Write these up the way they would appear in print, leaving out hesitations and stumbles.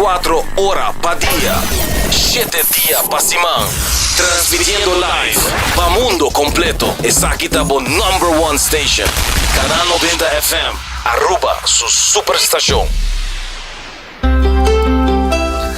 24 horas pa' día, 7 días pa' semana. Transmitiendo live pa' mundo completo. Es aquí tabo #1 station. Canal 90 FM. Aruba, su superestación.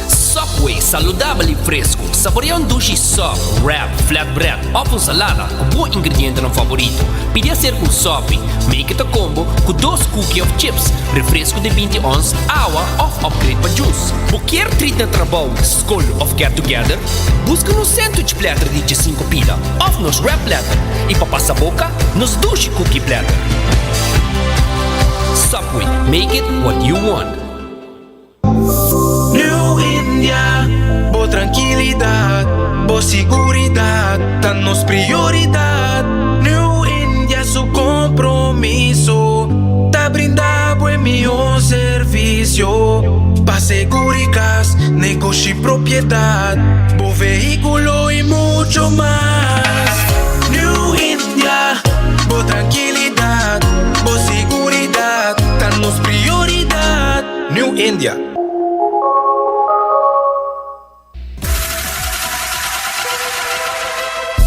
Subway, saudável e fresco. Saboreia um duche sub, wrap, flatbread, ou salada com bom ingrediente no favorito. Pide ser com sopi, make it a combo com 2 cookies of chips, refresco de 20 ons, água ou upgrade para juice. Qualquer treat na trabalho, school of get together, busca no sandwich platter de 5 pila, ou nos wrap platter. E para passar boca, nos duche cookie platter. Subway, make it what you want. New India, boa tranquilidade, boa seguridade, tá nos prioridade. New India, su compromiso, tá brindar buen melhor serviço. Pa seguridad, negocio y propiedad, bo vehículo y mucho más. New India, boa tranquilidad, boa seguridad, tá nos prioridade. New India.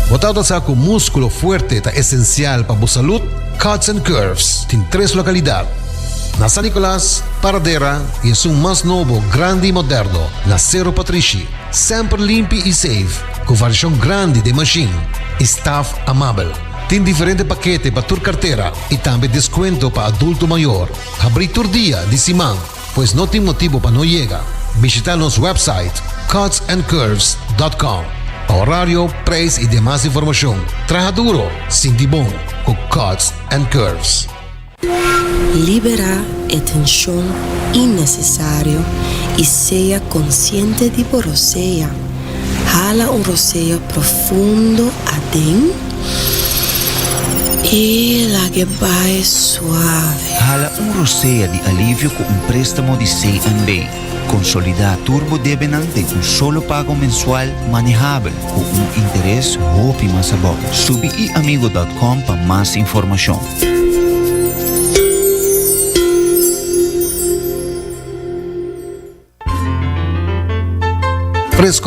Botado sa com músculo fuerte ta esencial para a salud, Cuts and Curves tem 3 localidades. Na San Nicolás, Paradera e é um mais novo, grande e moderno, na Cerro Patrici. Sempre limpo e safe, com variação grande de machine. Staff amável. Tem diferentes paquetes para tua carteira e também desconto para adulto maior. Abrir todo dia de semana, pois não tem motivo para não chegar. Visitar nosso website cutsandcurves.com. Horário, preço e demais informação. Traja duro, sinti bom, com Cuts and Curves. Libera a tensão innecessária e seja consciente de roceia. Jala roceio profundo adentro e la que vai suave. Jala roceia de alívio com préstamo de C&B. Consolidar Turbo Debenante com solo pago mensual manejável com interesse ótimo sabor. Subiiamigo.com para mais informação.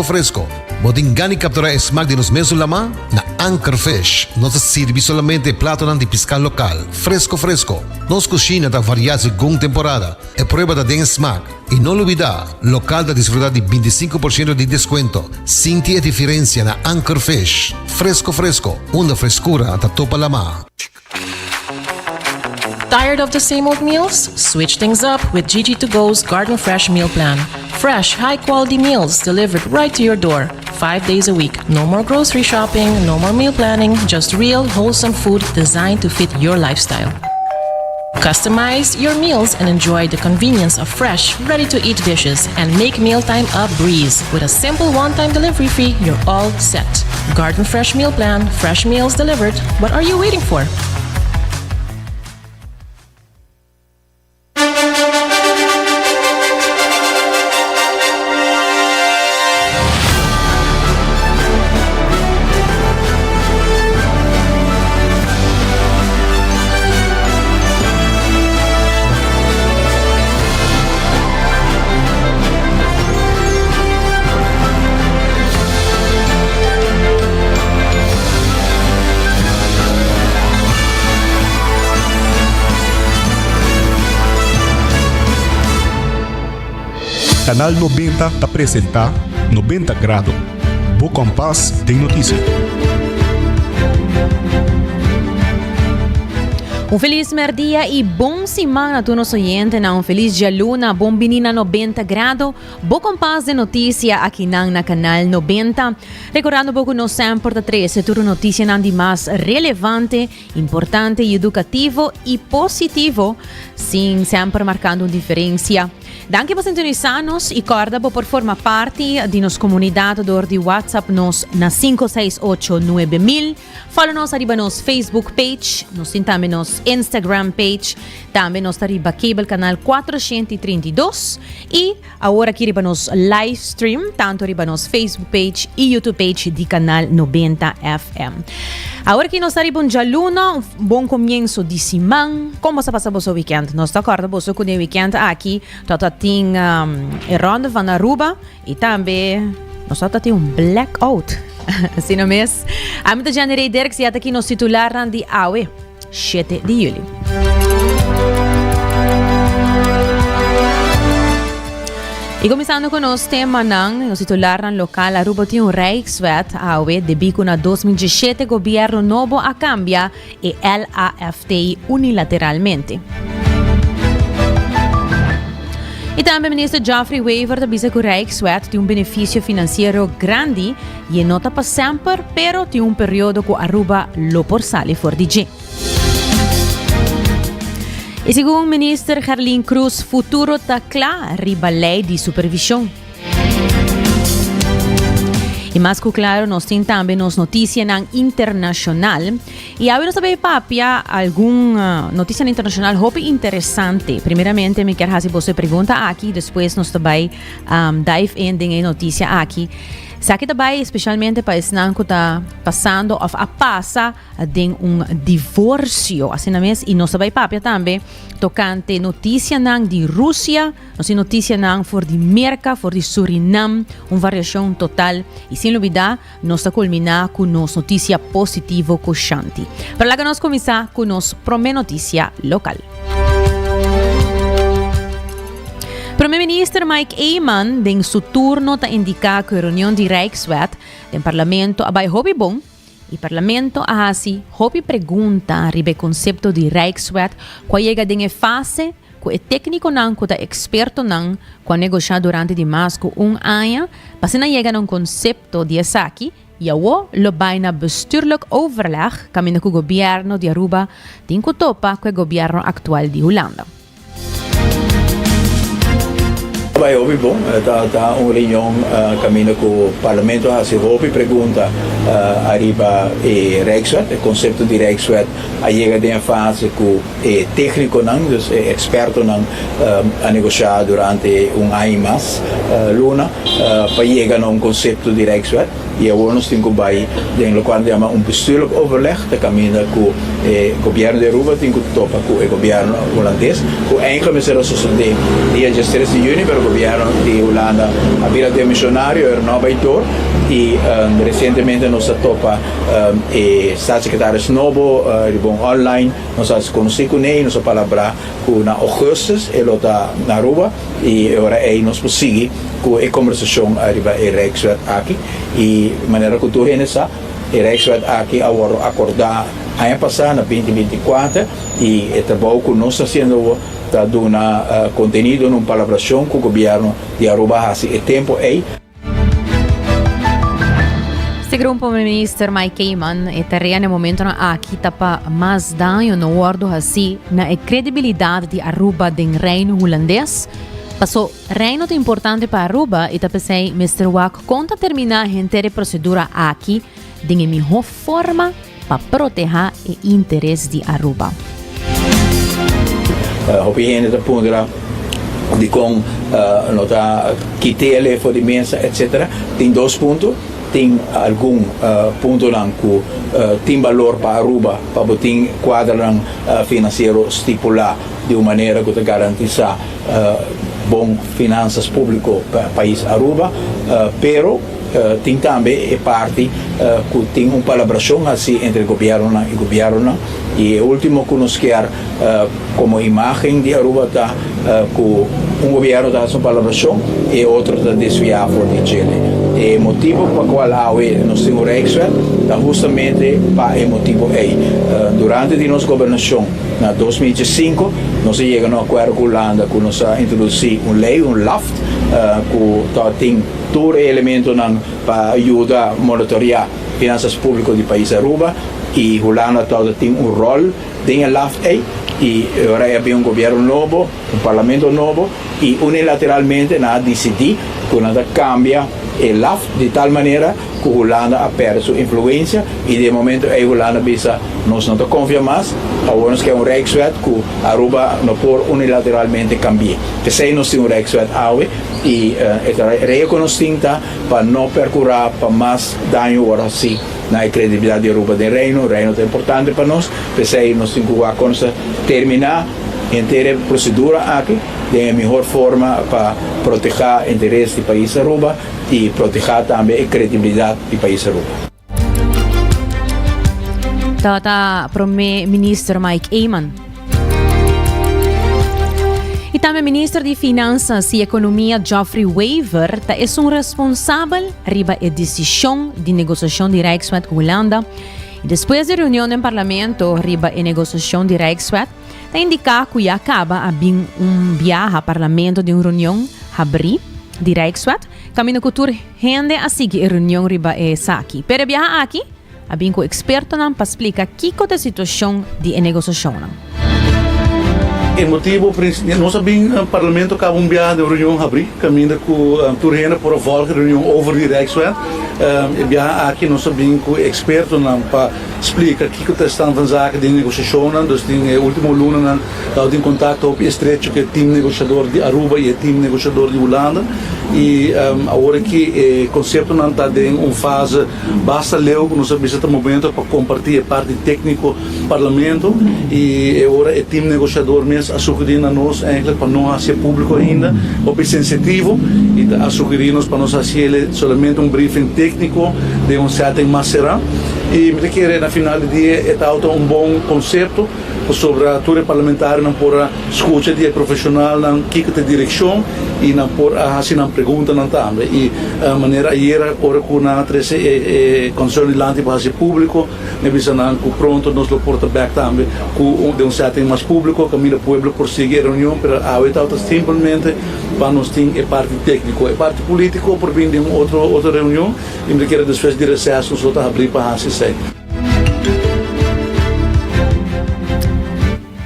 Fresco. Botingani capturar smack de nos mesos lama na Anchor Fish. Nos sirve solamente plato de pescar local. Fresco. Nos cocina da variar según temporada. E prueba da den smack. E não olvidar, local da desfrutar de 25% de desconto. Sinti a diferença na Anchor Fish. Fresco. Uma frescura da topa lama. Tired of the same old meals? Switch things up with GG2Go's Garden Fresh Meal Plan. Fresh, high-quality meals delivered right to your door, 5 days a week. No more grocery shopping, no more meal planning, just real, wholesome food designed to fit your lifestyle. Customize your meals and enjoy the convenience of fresh, ready-to-eat dishes and make mealtime a breeze. With a simple one-time delivery fee, you're all set. Garden Fresh Meal Plan, fresh meals delivered. What are you waiting for? Canal 90 apresenta 90 Grado. Bo Compass tem notícia. Feliz merdia e bom semana a todos os oyentes. Um feliz dia luna, bom menina 90 grado. Bo Compass de notícia aqui na Canal 90. Recordando pouco no sempre da 13, tudo notícia de mais relevante, importante, educativo e positivo, sim, sempre marcando diferença. Danke por sintonizar-nos e corda por formar parte de nossa comunidade de WhatsApp nos na 5689000. Follow-nos arriba nos Facebook page, nos também nos Instagram page, também nos arriba cable canal 432 e agora aqui arriba nos live stream, tanto arriba nos Facebook page e YouTube page de canal 90 FM. Agora que nós arriba dia luna, bom começo de semana. Como se passa o weekend? Nós acordamos com o weekend aqui, toda tem a ronda van Aruba e também nós tem blackout. Assim não mesmo? A muita gente Derek se aqui nos titular de AUE 7 de julho. E começando com o nosso tema, o titular local Aruba tem Rijkswet AUE de bico na 2017 governo novo a cambia e LAFTI unilateralmente. E também o ministro Geoffrey Weaver avisa que o Rijkswet tem benefício financeiro grande e nota para sempre, pero tem período que Aruba lo por sali for DG. E segundo o ministro Herlin Cruz, futuro está claro riba lei de supervisão. E mais que claro, nós temos também nas notícias internacional. E agora nós sabemos papia alguma notícia internacional muito interessante. Primeiramente, me quero fazer você pergunta aqui, depois nós também dive in notícia aqui. Sabe também, especialmente para esse ano que está passando ou a passa de divórcio, assim mesmo, e nós também papia também tocante notícia de Rússia, notícia for de Merca, for de Suriname, variação total, e sem dúvida, nós está culminar com nossa notícia positiva com Shanti. Para lá que nós começar com nossa primeira notícia local. Primeiro-ministro Mike Eyman, em seu turno, está indicar que a reunião de Rijkswet do Parlamento vai hobby bom e o Parlamento a assim hobby pergunta sobre o conceito de Rijkswet quando chega em fase que o técnico não, que o experto não, quando negociar durante mais de ano, para se não chegar a conceito de essa aqui, e o lo vai na bestuurlijk overleg, caminho com o governo de Aruba, tem que topa com o governo atual de Holanda. Vai houve bom, tá uma reunião caminho com o parlamento a se houve pergunta arriba e Rijkswet, o conceito de Rijkswet a chega de fase com o técnico não, dus experto não a negociar durante ano mais luna para chegar a conceito de Rijkswet e agora nós temos que vai no qual chama bestuurlijk overleg, de caminho com o governo de Aruba tem que topa com o governo holandês, com enkele será suceder dia 13 de junho para o governo de Holanda a vira de missionário era novaitor e recentemente nós topa staatssecretaris novo online nós conheci com ele nós palavra com na Augustus ele está na Aruba e agora aí nós prosseguir com a conversação arriba e Rijkswet aqui e maneira que tu renessa e Rijkswet aqui agora acordar ano passado na 2024 e o trabalho que nós estamos fazendo está dando conteúdo em uma colaboração com o governo de Aruba há tempo aí. Segundo o ministro Mike Eyman, e terreno no momento aqui tapa mais dano no guardo assim na credibilidade de Aruba do reino holandês. Passou reino é importante para Aruba e tapesei Mr. Wack conta terminar a inteira procedura aqui de melhor forma para proteger o interesse de Aruba. Op een gegeven moment de com nota kitele voor de mensen etc. Tem dois pontos, tem algum ponto lang que tem valor para Aruba para botar quadro financeiro estipular de uma maneira que garantiza bom finanças público para o país Aruba, pero tem também parte que tem uma colaboração assim entre governo e governo e o último que nós quer como imagem de Aruba está que um governo está uma colaboração e outro está desviado de Chile. E o motivo para o qual nós temos Rijkswet está justamente para o motivo aí. Durante a nossa governação, em 2005, nós chegamos a um acordo com a Holanda que nós introduzimos uma lei, LAFT, que tem todos os elementos para ajudar a monitorear finanças públicas do país Aruba e a Holanda tem rol em LAFT aí. E agora é um governo novo, um parlamento novo e unilateralmente nada decidir que nada cambia o LAFT de tal maneira que a Holanda perde sua influência e de momento a Holanda pensa nós não confiamos mais, agora nós queremos um Rijkswet que a Aruba não pode unilateralmente cambiar. Que se nós temos um Rijkswet e a reconhecimento para não percurar para mais dano agora sim na credibilidade de Aruba do reino é importante para nós, que se nós temos que terminar a inteira procedura aqui de a melhor forma para proteger o interesse do país Aruba e proteger também a credibilidade do país Aruba. Tata Primeiro-Ministro Mike Eyman. E também o Ministro de Finanças e Economia Geoffrey Wever é responsável riba a decisão de negociação de Rijkswet com Holanda. E depois da reunião no Parlamento riba a negociação de Rijkswet, indica que acaba havendo viagem ao Parlamento de uma reunião abrir de Rijkswet, caminho cultura rende a seguir a reunião riba essa aqui. Para viajar aqui, havendo com experto para explicar que é a situação de negociação. O motivo principal, nós sabemos o Parlamento acaba viagem de reunião abrir, caminho com a turena por a volta reunião over de Rijkswet. Aqui nós sabemos que o experto para explicar o que estão fazendo de negociação, dus tem último luna nós em contato estreito com o time negociador de Aruba e o time negociador de Holanda. E agora que o conceito não está em uma fase basta ler que nós sabemos até o momento para compartilhar a parte técnica do Parlamento e agora o time negociador mesmo a sugerir a nós para não ser público ainda, ou sensitivo e a sugerir-nos para nós fazer somente briefing técnico de certo macerá e me querer na final do dia é bom conceito sobre a atura parlamentar não por escuta de profissional não que tem direção e não por assim não pergunta não também e a maneira era ora com na trece concerne lanti para ser público me bisana com pronto nos lo porta back também com de certo mais público caminho do povo por seguir a reunião para a outra simplesmente para nós tem a parte técnico e parte político por vir de outra reunião e me querer desfaz de recesso nós voltar a abrir para assim sei.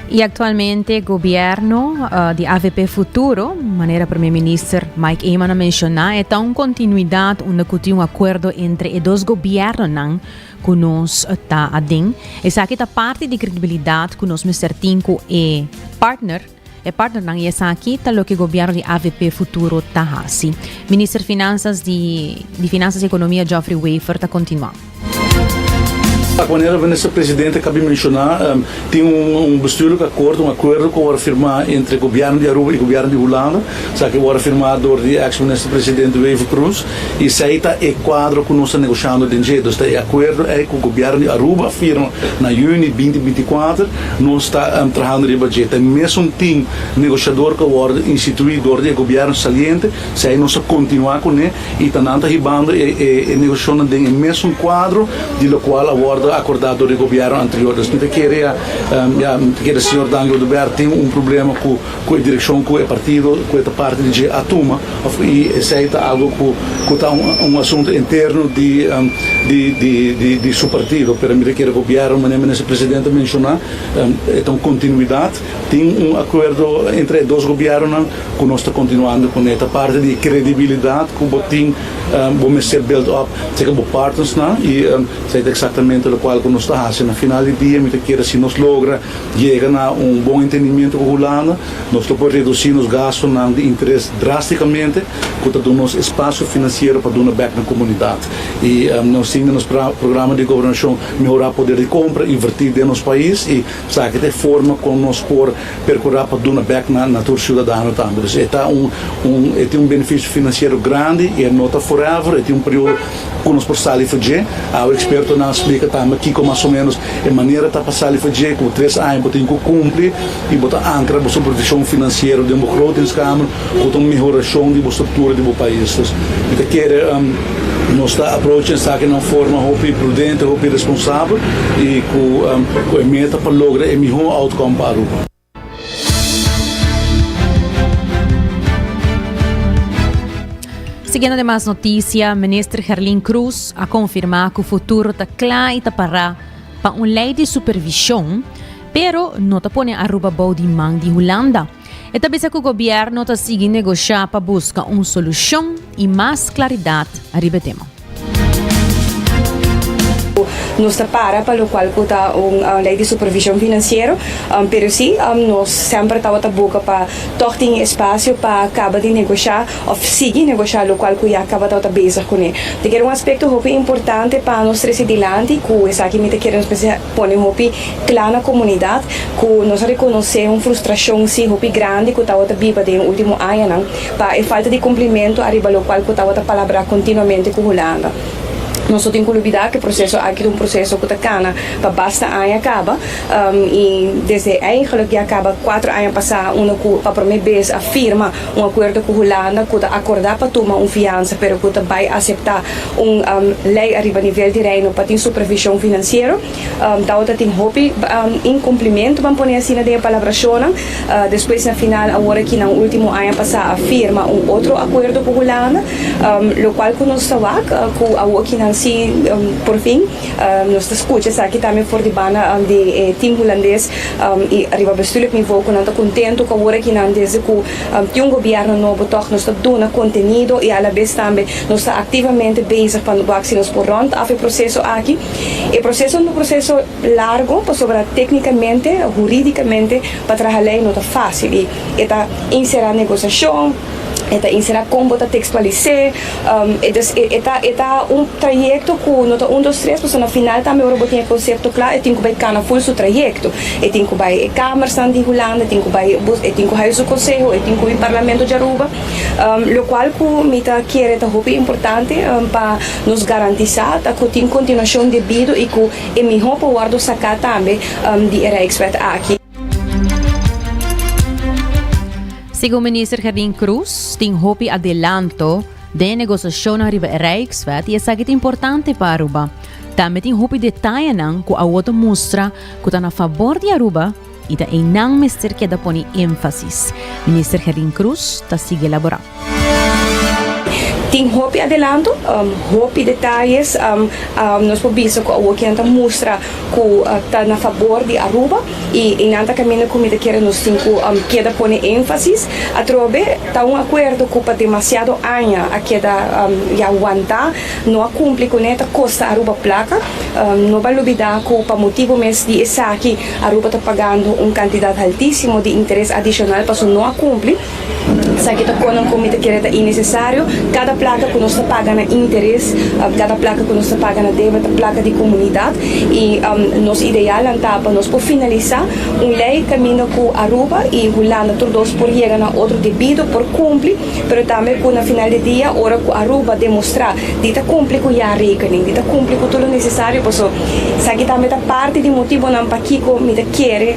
E atualmente o governo de AVP Futuro, maneira Primeiro-Ministro Mike Eyman mencionar, é uma continuidade onde um acordo entre os dois governos que nós está adem. Essa aqui é parte de credibilidade que nós certinho é partner nang essa aqui tá lo que o governo de AVP Futuro tá assim. Ministro de Finanças e Economia Geoffrey Wever tá continuando. A maneira como esse presidente acabou de mencionar, tem um acordo que vai firmar entre o governo de Aruba e o governo de Holanda, que vai firmar do ex-ministro presidente Wever Cruz, e isso aí está o quadro que nós estamos negociando de jeito. Este acordo é que o governo de Aruba firma na junho 2024, nós estamos trabalhando de budget. É mesmo time negociador que vai instituído do governo saliente, se aí nós continuar com ele, e estamos ribando e negociando no mesmo quadro, de lo qual a acordado do governo anterior. Então, o senhor Daniel Duber tem problema com a direção, com o partido, com a parte de Atuma, e isso é algo que está assunto interno de seu partido. Para mim, que o governo, mas o presidente mencionar, é uma continuidade, tem acordo entre os dois governos, que nós estamos continuando com essa parte de credibilidade, que vamos ser build up, como partners, e é exatamente o qual nós estamos fazendo. No final do dia, se nós logra chegar a bom entendimento com a Holanda, nós podemos reduzir os gastos de interesse drasticamente, que dá espaço financeiro para dar back na comunidade. E nós temos no programa de governação melhorar o poder de compra, invertir dentro do nosso país e sabe de forma como nós podemos percorrer para dar back na tour cidadana também. Tem benefício financeiro grande e é nota forever, tem período que nós podemos fazer. O experto não explica também aqui como mais ou menos a maneira de passar a fazer, com 3 anos tem que cumprir e botar ancra a supervisão financeira de uma Grotingskammer, com uma melhoração da estrutura do país. Então, nós estamos approachando essa de uma forma prudente, responsável e com a meta para lograr o melhor outcome para a Aruba. Seguindo demais notícias, o ministro Herlin Cruz a confirmar que o futuro está claro e está para uma lei de supervisão, pero não está pondo a Aruba boa de mão de Holanda. E também que o governo está seguindo negociar para buscar uma solução e mais claridade a tema. nos está para lo cual está una ley de supervisión financiera, pero sí, nos siempre estamos a buscar para toch ter espaço para acabar de negociar ou seguir negociar o qual já acaba de estar bezig com ele. Te quero aspecto muito importante para nós trazer adiante, que essa aqui me te quero pôr muito clara na comunidade, que nós reconhecer frustração se muito grande que estava a viver no último ano, para a falta de cumprimento arriba ao qual estava a palavrar continuamente com Holanda. Nós só temos que olvidar que o processo aqui é processo que está para basta ano acaba e desde eigenlijk já acaba 4 anos passar para a primeira vez a firma acordo com a Holanda que está acordar para tomar fiança, pero que vai aceitar lei arriba a nível de reino para ter supervisão financeira. Então tem hope em cumprimento vamos pôr assim na palavra depois na final agora que no último ano passar a firma outro acordo com a Holanda, o qual que nós estamos com a aqui assim, por fim, nós escutamos aqui também fora de banda de time holandês e arriba bestuurlijk niveau que nós estamos contentes com agora que nós desde que tem governo novo toch nós estamos dando conteúdo e à la vez também nós estamos ativamente bezig para o que nós por rond af o processo aqui. O processo é um processo largo, para sobre tecnicamente, juridicamente, para trabalhar não é fácil e está inserir a negociação. Eta inserir como está textualizar, eta trajecto que nota 1, 2, 3, porque no final também o tem conceito claro, tem que vai cana full seu trajecto, tem que vai câmara de Holanda, tem que vai huis do conselho, tem que ir parlamento de Aruba, o qual que me tá querer tá muito importante para nos garantizar que tem continuação devido e que é melhor para guardar sacar também de Rijkswet aqui. Segundo o ministro Jardín Cruz, tem hopi adelanto de negociação na Riva Rijkswet e é importante para Aruba. Também tem hopi detalhe que a outra mostra que está a favor de Aruba e da não mister que da põe ênfasis. Ministro Jardín Cruz está sigue elaborar. Tem hopi adelanto, hopi detalhes, nós podemos ver que a mostra que está a favor de Aruba e em nada caminho como te quer nos cinco queda pôr ênfasis a trobe está acordo que para demasiado ano a queda já aguentar não cumpre com neta costa Aruba placa não vai olvidar que para motivo mesmo de essa aqui Aruba está pagando quantidade altíssimo de interesse adicional para não cumpre sabe que está como te quer é necessário cada placa que nós paga na interesse cada placa que nós paga na débito placa de comunidade e nosso ideal está para nós por finalizar lei caminho com Aruba e Holanda todos por chegar a outro devido por cumprir, mas também com na final do dia hora que Aruba demonstrar de tá cumprir com a rekening, de tá cumprir com tudo necessário, por isso sabe também tá parte do motivo não para que me quer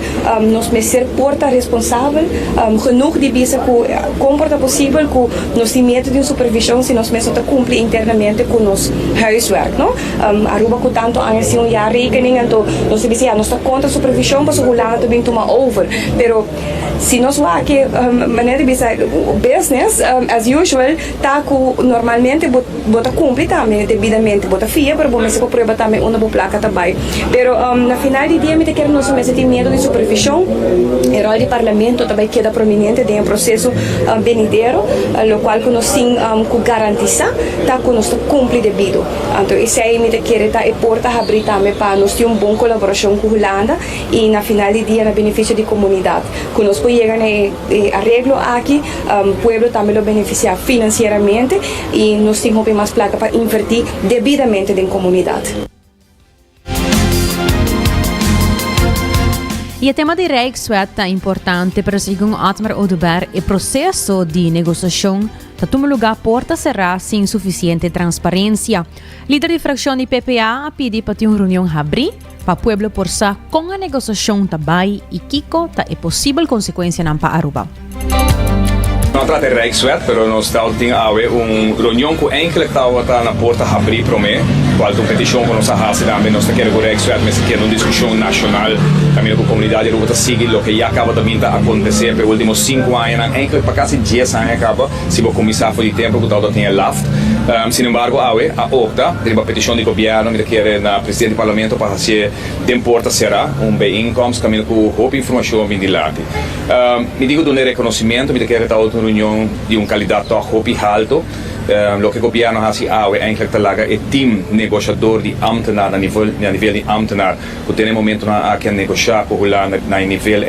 nós me ser porta responsável genoeg de bisa que comporta possível que nós temos método de supervisão se nós mesmo tá cumprir internamente com nosso huiswerk, não? Aruba com tanto assim a rekening então nós se bisa nós tá contra supervisão, mas Holanda também toma over, pero se nós lá que maneira de business as usual tá que normalmente bota cumprir também devidamente bota fia para bom se prova também uma boa placa também, pero na final do dia me quer nós mesmo ter medo de supervisão, o rol de parlamento também queda prominente dentro do processo venidero, o qual que nós sim que garantizar tá que nós cumprir devido, então isso aí me quer tá e porta abrir também para nós ter boa colaboração com Holanda e na final do dia na benefício da comunidade, que nós podemos chegar a arreglo aqui, o pueblo também lo beneficiar financeiramente e nós temos mais placa para invertir devidamente na comunidade. E o tema de Rijkswet é importante para segundo Otmar Oduber, o processo de negociação está tomando lugar porta cerrada sem suficiente transparência. Líder de fração de PPA pede para ter uma reunião abrir para o pueblo forçar com a negociação também e Kiko tá é possível consequência para Aruba. Não trata de Rijkswet, mas nós estamos uma reunião que eigenlijk está na porta a abrir para mim, qual é a petição que nós fazemos também, nós queremos que Rijkswet, mas queremos uma discussão nacional, também com a comunidade Aruba seguir o que já acaba também a acontecer pelos últimos 5 anos, eigenlijk para quase 10 anos acaba, se vou começar por o tempo que está tem laft. Sin embargo, a OCTA, tem uma petição do governo, me quer na presidente do parlamento para fazer de porta será bijeenkomst, caminho com roupa informação vindo de lá. Me digo do reconhecimento, me quer estar outra reunião de candidato a roupa alto, lo que o governo hace eigenlijk te laga e team negociador de ambtenaar na nível de ambtenaar que tem momento na que negociar com Holanda na nível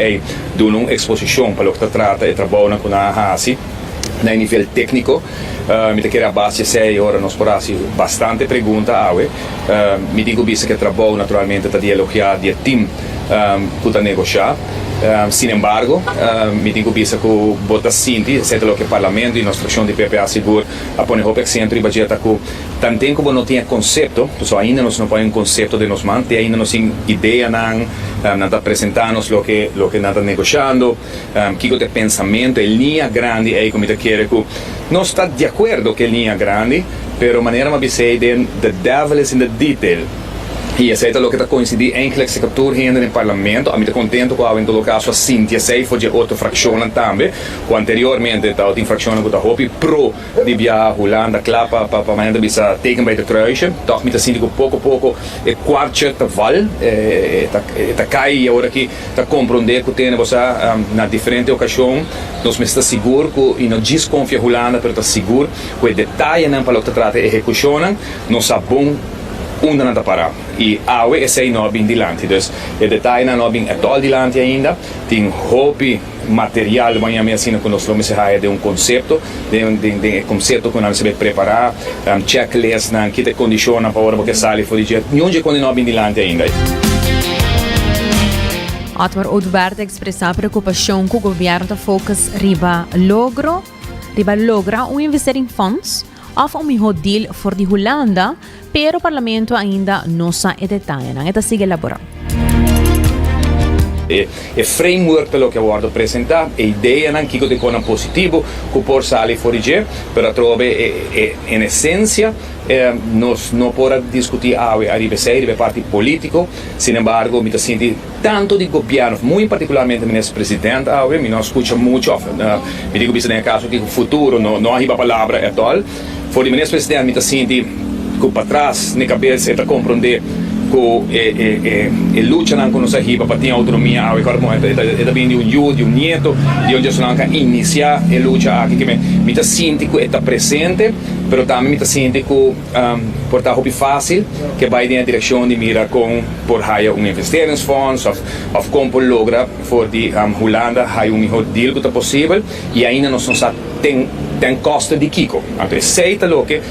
doen uma exposição para o que trata e trabalha com a hasi na nível técnico. Mi te quero a base 6 ora nós porassi bastante pergunta mi digo bisa que trabalho naturalmente ta dialogar de team que ta negociar. Sin embargo, mi digo bisa que bota sinti, sei lo que parlamento e nossa fração de PPA seguro a pone hope centro e budgeta que tanto como não tinha conceito, pessoal ainda não põe um conceito de nos manter, ainda não tem ideia não tá apresentando lo que não tá negociando, que de pensamento, linha grande aí como te quer que não está de acordo que linha grande, pero maneira ma bisei the devil is in the detail. E essa é o que está coincidindo eigenlijk se captura ainda no parlamento. A mim estou contente com a em caso a Cíntia sei foi de outra fração também. Que anteriormente estava em fração que estava pro de via Holanda clapa para maneira bisa teken bij de kruisje. Toch met de Cíntia pouco e quartje te val tá cai e agora que tá compreender que tem você na diferente ocasião nós está seguro que e não desconfia Holanda, pero tá seguro que o detalhe não para o que trata execução não sabon onde não está parado. E awe é sei não bem dilante. Dus o detalhe não bem atual dilante ainda. Tem hobby material manhã me assim que nós vamos fazer de conceito, de conceito que nós vamos preparar, checklist na que te condiciona para hora que sai for dia. Onde quando não bem dilante ainda. Otmar Oduberto expressa preocupação com o governo focus riba logra investir em fundos of um melhor deal for de Holanda, pero o parlamento ainda não sabe detalhe. Então sigue elaborando. E framework pelo que eu vou apresentar, a ideia não que de coisa positivo que por sair fora de, pero trove em essência nós não podemos discutir a parte político, sin embargo, me sinto tanto de governo, muito particularmente o ministro presidente, me não escuta muito, me digo que no caso que o futuro não arriba a palavra é tal, for o ministro presidente me sinto que para trás na cabeça está compreender que luta não com nossa riba para ter autonomia ao é também de um neto de onde nós não iniciar a luta aqui que me sinto que está presente, pero também me sinto que portar hobby fácil que vai na direção de mira com por hire investeringsfonds of como logra for de Holanda hire melhor deal que possível e ainda não tem custo de Kiko. Então aceita lo que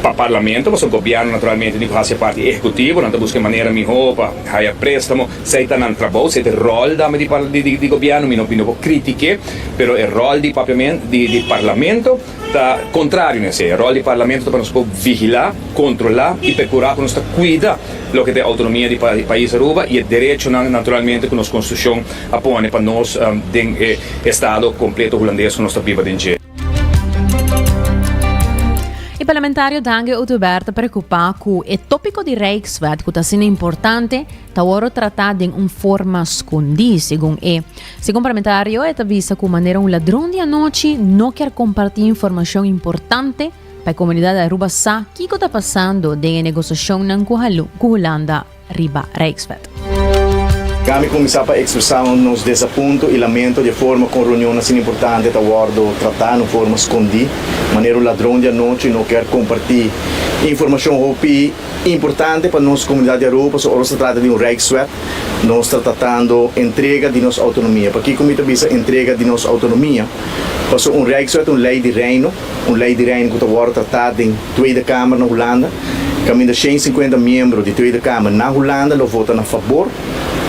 para o parlamento, mas o governo naturalmente tem que fazer parte executiva, não busca maneira melhor para ganhar préstamo, se está no trabalho, se o rol de governo, não critique, mas o rol de parlamento está contrário nesse, o rol de parlamento para nós vigilar, controlar e procurar que nós cuida lo que é a autonomia do país Aruba e o direito naturalmente que nós Constituição apõe para nós Estado completo holandês que nós vivemos dentro. O parlamentário Dange Oduberto preocupa com o tópico de Rijkswet que está sendo importante, está agora tratado de uma forma escondida, segundo o parlamentário, está vista como maneira ladrão de noite não quer compartilhar informação importante para a comunidade de Aruba sabe o que está passando de negociação com Holanda riba Rijkswet. Kami começar a expressar nos desaponto e lamento de forma com reunião assim importante da guardo tratar de forma escondida, maneira o ladrão de noite não quer compartilhar informação importante para nossa comunidade de Aruba, só se trata de Rijkswet, nós está tratando entrega de nossa autonomia, para que como visa entrega de nossa autonomia, porque Rijkswet lei de reino que está agora tratado em Tweede Kamer na Holanda, caminho de 150 membros de Tweede Kamer na Holanda, lo votam a favor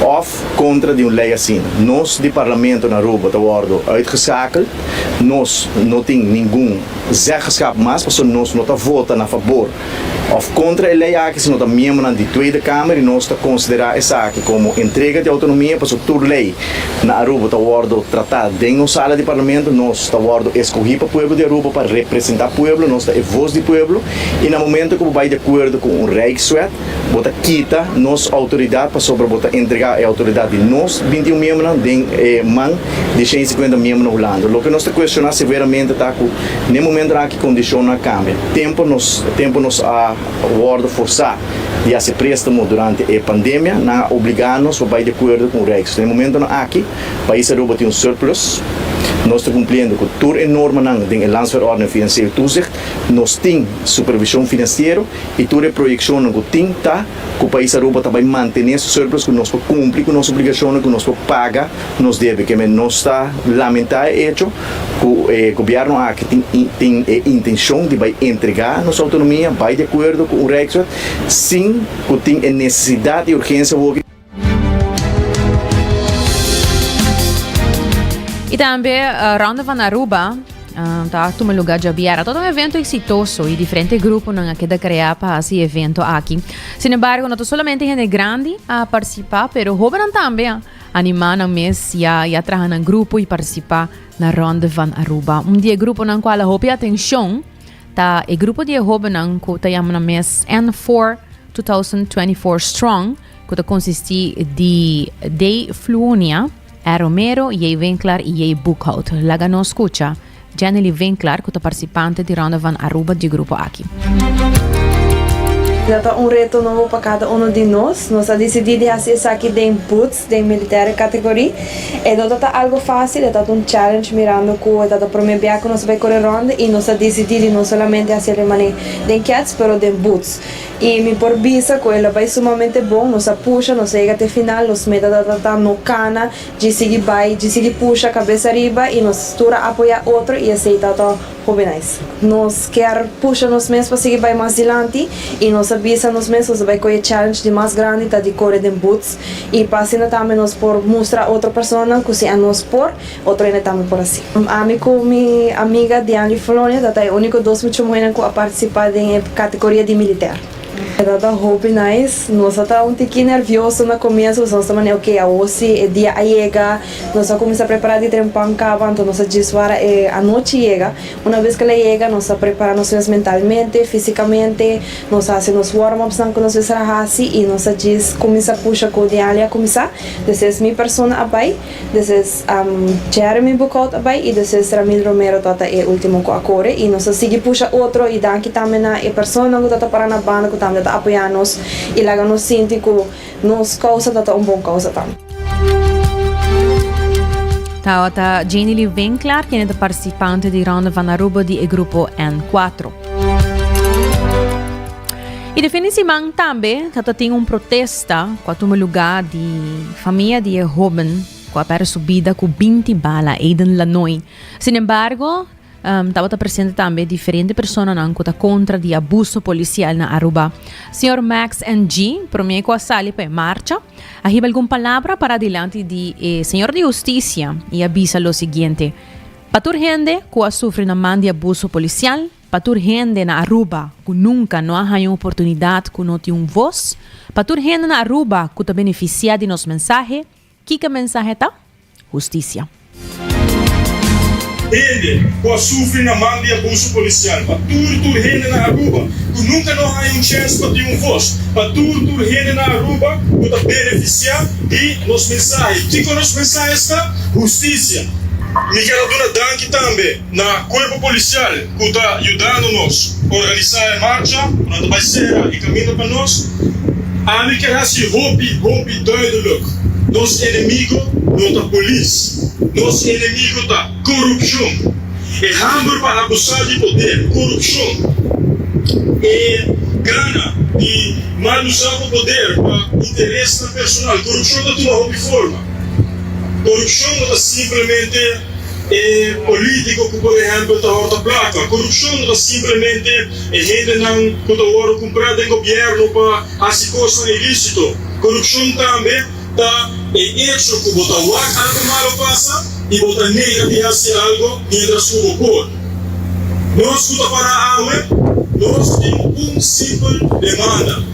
of contra de lei assim. Nós, de parlamento na Aruba, worden uitgeschakeld. Nós não temos nenhum zeggenschap mais, porque nós não votamos a favor of contra a lei aqui, se não estamos membros da Tweede Kamer e nós consideramos essa aqui como entrega de autonomia, porque toda lei na Aruba worden tratada dentro da sala de parlamento, nós worden escolhidos para o povo de Aruba para representar o povo, nós é a voz do povo e no momento que vai de acordo com o Rijkswet, bota quita nossa autoridade para sobre bota entregar a autoridade de nós 21 membros de man de 150 membros na Holanda. O que nós questionamos severamente está que no momento que condição cambia. Tempo nos worden forçar de fazer préstamo durante a pandemia, na obrigar-nos a de acordo com o REX. No momento aqui, o país Aruba tem um surplus. Nós estamos cumprindo com toda a norma de landsverordening financiero toezicht. Nós temos supervisão financeira e toda a projeção que tem que o país Aruba também mantém esse surplus, que nós cumprir com nossa obrigação, que nós paga, nos deve, que nós está lamentar hecho que o governo aqui tem a intenção de vai entregar nossa autonomia, vai de acordo com o REX, sim, que tem a necessidade e urgência. E também Ronda van Aruba está tomando lugar de Abiara. Todo um evento exitoso e diferentes grupos não queda criar para esse evento aqui. Sin embargo, não solamente gente grande a participar, pero jovem também animar na mês e a trabalhar no grupo e participar na Ronda van Aruba. Dia grupo na qual houve atenção, tá o grupo de jovem que está chamando na mês N4 2024 Strong, que consiste de Day Fluonia, Romero, Jay Winkler e Jay Boekhout. Laga nos escucha Jenny Winkler, que é participante de Ronda van Aruba de grupo aqui. É um reto novo para cada um de nós. Nós decidimos fazer isso aqui de boots, de militar categoria. E não é algo fácil, é um challenge mirando que é o primeiro dia que nós vamos correr ronda e nós decidimos não somente fazer de cats, mas de boots. E me por visa que ele vai sumamente bom, nós puxa, nós chega até final, nós meta no cana, de seguir puxa a cabeça arriba e nós tura apoiar outro e aceita o jovens. Nós quer puxa nos mesmos para seguir mais adiante e nós avisa nos mesmos vai correr challenge de mais grande tá de correr de boots e passando também nós por mostrar outra pessoa que se a nós por outro ainda também por assim. Amigo minha amiga Diane Folônia é o único dos muito que a participar da categoria de militar. Era hope nice, nós estávamos um pouquinho nerviosos no começo, nós estávamos ok, hoje é dia chega, nós começamos a preparar de trempancava, então nós dissuara a noite chega, uma vez que ela chega, nós preparamos mentalmente, fisicamente, nós fazemos warm-ups que nós fazemos e nós começa a puxar com o dia começar, desse é minha persona abai, desse Jeremy Boekhout abai e desse Ramil Romero tata é o último que acorre e nós sigue puxa outro e daqui também na persona que tata para na banda que também apoiar-nos e lá nos sentir que nos causa bom causa também. Tá Jenny Lee Winkler, que é participante de Ronda van Aruba de grupo N4. E definitivamente também tem protesta com o lugar de família de jovem com a subida com 20 balas Eden Lanoy. Sin embargo, estava presente também diferentes pessoas que estão contra o abuso policial na Aruba. Sr. Max Ng, para mim, com a sala para marcha, arriba alguma palavra para adiante de Senhor de Justiça e avisa o seguinte: para gente que sofre na mão de abuso policial, para gente na Aruba que nunca não há uma oportunidade, que não tem voz, para gente na Aruba que está beneficiado de nosso mensagem, que mensagem está? Justiça. Gente que sofre na mão de abuso policial, para tudo gente na Aruba que nunca não há chance para ter voz, para tudo gente na Aruba que está beneficiar de nosso mensagem. Que com nosso mensagem está? Justiça. Me quero dar danke também na corpo policial que está ajudando-nos a organizar a marcha, para vai ser e caminho para nós. A mim quero se roupe duidelijk. Nosso inimigo não é a polícia. Nosso inimigo é a corrupção. É hambre para abusar de poder, corrupção. É gana de mal usar o poder para interesse personal. Corrupção não tem uma forma. Corrupção não é simplesmente político que, por exemplo, está horta placa. Corrupção não é simplesmente gente que está comprada em governo para fazer coisas ilícitas. Corrupção também está hecho que botar algo malo passa e botar nega de fazer algo mientras que ocurre. Nós que para a água, nós temos simples demanda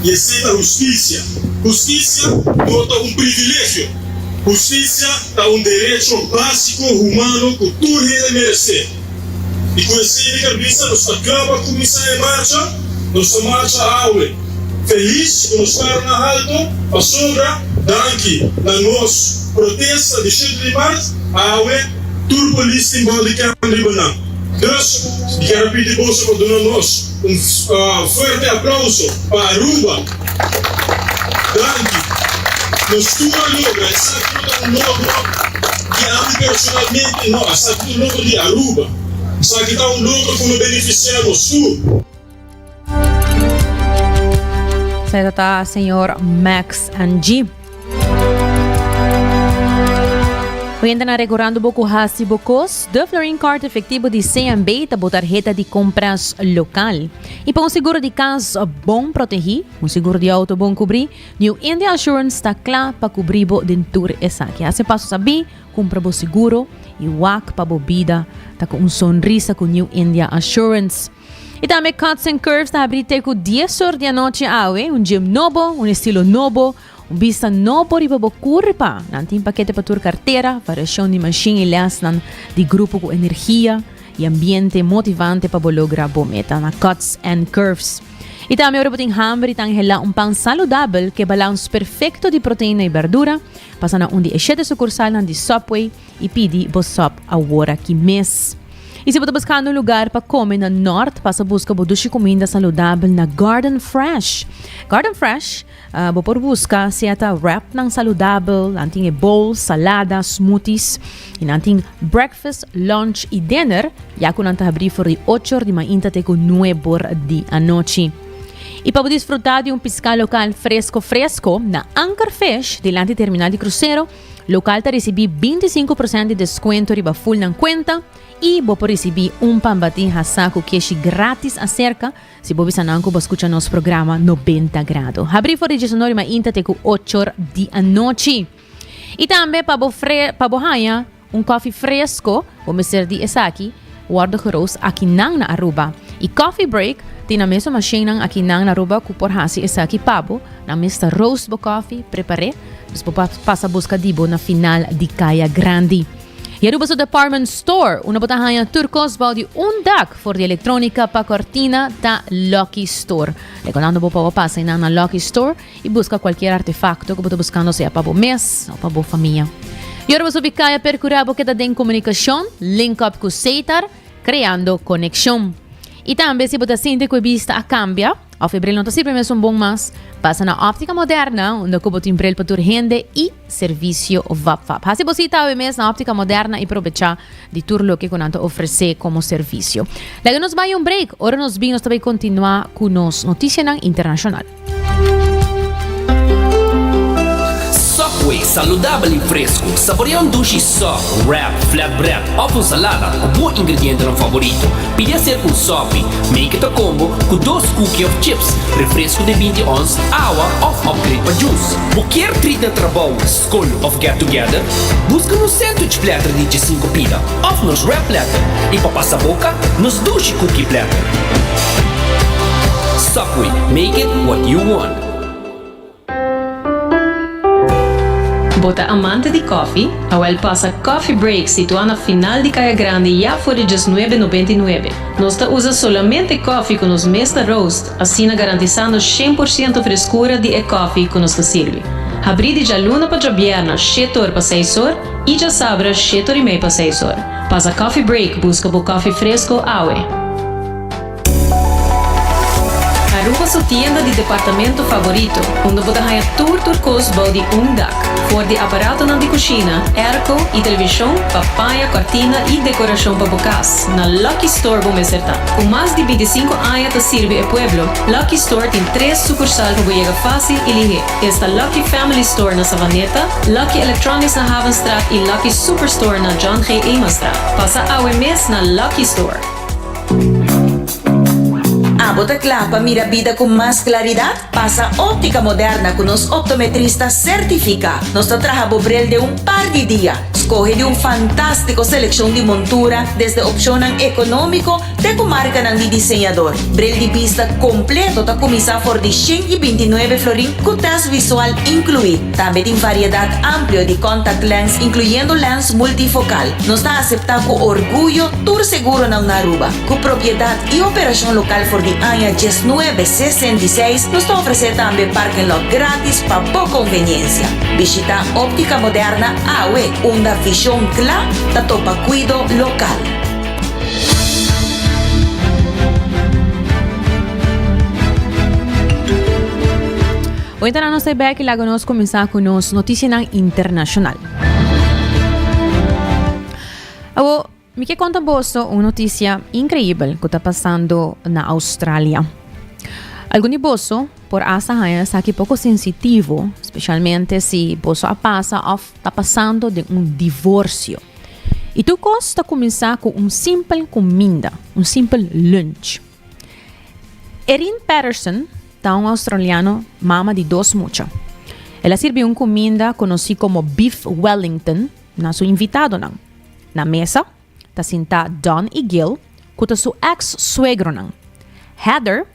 e essa é a justiça. Justiça não é privilégio. Justiça é direito básico humano que todo mundo merece. E com essa cabeça, nós acabamos de começar a marcha, nossa marcha água. Feliz que nós estamos na alto, a sobra, danke na nossa protesta de 7 de março, a água, turbolista em balde que é Libanão. Dus, ik quero pedir bolsa para donar-nos forte aplauso para Aruba. Danke. Nos tua logra, sabe um logo que a mim personalmente não, sabe um logo de Aruba. Sabe que tá um logo que nos beneficia no sul. Saya tata Senyor Max Angie. Hoje na recordando pouco hasi bocos, the Florin Card efetivo de CMB tabo tarjeta de compras local. E para um seguro de casa bom proteger, um seguro de auto bom cobrir, New India Assurance está claro para cobrir bo dentur essa que hace passo saber, compra bo seguro e wak para bo vida, tá com sonrisa com New India Assurance. E também Cuts and Curves está abrindo com 10 horas da noite awe, gym novo, estilo novo, vista novo e para curva. Nanti paquete para tua carteira, variação de machine e las de grupo com energia e ambiente motivante para lograr a meta na Cuts and Curves. E também o tem hambre e hela pão saudável que balance perfeito de proteína e verdura. Passa na onde é de sucursal de Subway e pede bo sop a hora que mês. E se você está buscando um lugar para comer no norte, passa busca por comida saudável na Garden Fresh. Garden Fresh, por busca se ata wrap ng saudável, nanting bowls, salada, smoothies, e nanting breakfast, lunch e dinner, ya ko nanta abrir for de 8 de manhã até com 9 de a noite. E para desfrutar de pescado local fresco na Anchor Fish, delante terminal de cruzeiro, local está receber 25% de desconto riba full na conta e você receber pambati hasaku keshi grátis acerca se você não escuta nosso programa 90 graus. Abrir for de 19 ainda até com 8 de a noite. E também para você coffee fresco, vamos ser de essa aqui, guarda roos aqui na Aruba. E coffee break, tem na mesma machine aqui na Aruba que por hasi essa aqui pabo, na mesma roast bo coffee, prepare, depois passa a busca dibo na final de Caia Grande. E Aruba sa department store, una botahaya turcos de dak for de eletrônica pa cortina da Lucky Store. Recordando po pa passa na Lucky Store e busca qualquer artefacto que você buscando seja para o mês ou para a família. E Aruba sa bicaya percurabo que da den comunicação, link up com Seitar, criando conexão. E também se você sente que a vista cambia, a febril não está sempre mesmo bom, mas passa na óptica moderna, onde você tem emprego para rende e serviço VAP. Se você está na óptica moderna e aproveitar de tudo o que você oferece como serviço. Logo nos vai break, ora nos vamos também continuar com as notícias internacionais. Subway saudável e fresco. Saboreia dushi soft, wrap, flatbread, ou salada com bom ingrediente no favorito. Pide ser com sopi, make it a combo com 2 cookies of chips, refresco de 20 ons, água ou upgrade para juice. Qualquer treat na trabalho, school of get together, busca no sandwich platter de 5 pida, ou nos wrap platter, e para passar a boca, nos dushi cookie platter. Subway, make it what you want. Bota amante de coffee, a passa Coffee Break situado na final de Caia Grande já for de $19,99. Nós usa solamente coffee com os Mesta Roast, assim garantizando 100% frescura de coffee que nos serve. Abrir de luna para viernes, 7 horas para 6 horas, e já sabra 7 horas e meia para 6 horas. Passa Coffee Break, busca por coffee fresco, awe. Aruba sua tienda de departamento favorito, onde você ganha turcos de dak, for de aparato de cozinha, airco e televisão, papaya, cortina e decoração para bocas. Na Lucky Store vamos acertar. Com mais de 25 anos de servir ao pueblo, Lucky Store tem 3 sucursais para chegar fácil e ligeiro. Esta Lucky Family Store na Savaneta, Lucky Electronics na Havenstraat e Lucky Superstore na John G. Eamonstraat. Passa a mês na Lucky Store. Bota clapa, mira vida con más claridad. Pasa óptica moderna con los optometristas certificados. Nos trabaja Bobrel de un par de días. Escoge de un fantástico selección de montura desde opción económico de comarca de diseñador. Brel de vista completo ta comisa for de 129 florín con tras visual incluido. También en variedad amplio de contact lens incluyendo lens multifocal. Nos está aceptado con orgullo tour seguro na Aruba. Con propiedad y operación local for de año 1966 nos está ofrecer también parking lot gratis para por conveniencia. Visita óptica moderna AWE, una visión clara da topa cuido local. Hoy na nos ay back ilago nos começar com nos notícia ng internacional. Awo, me que conta bosto uma notícia incrível que está passando na Austrália. Alguni boso por asa haya sa que pouco sensitivo, especialmente se boso a passa of está passando de divórcio. E tu costa começar com simple comida, simple lunch. Erin Patterson, tá australiano, mama de 2 mucha. Ela sirve comida conhecida como Beef Wellington na su invitado nang. Na mesa, tá senta Don e Gil, kuta su ex-suegro nang. Heather,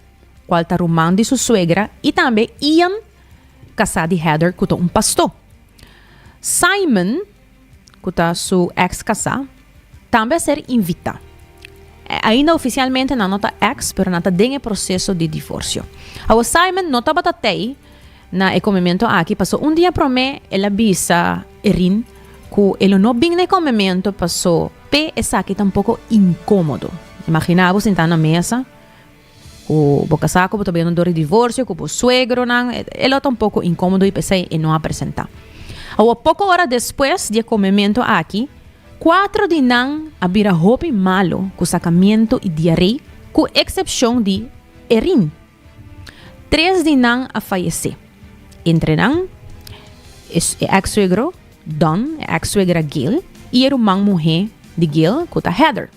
qual tá rumang de su suegra, e também Ian, casado de Heather, kuta pastor. Simon, kuta su ex-casa, também ser invitado. Ainda oficialmente não nota ex, pero nata dengue processo de divórcio. O Simon nota batatei na ecomimento aqui, passou dia para mim, ela bisa Erin, que ele não bem na ecomimento, passou pe essa aqui tá um pouco incômodo. Imaginava sentar na mesa, o bocasaco, botou bem dor de divórcio, com o suegro, ele tá um pouco incômodo e pensei em não apresentar. A pouco hora depois de ecomimento aqui, 4 de nang abira hopi malo com sacamento e diarreia, com exceção de Erin. 3 de nang a falecer. Entre nang, ex-suegro Don, ex-suegra Gil, e era uma mulher de Gil, que é Heather.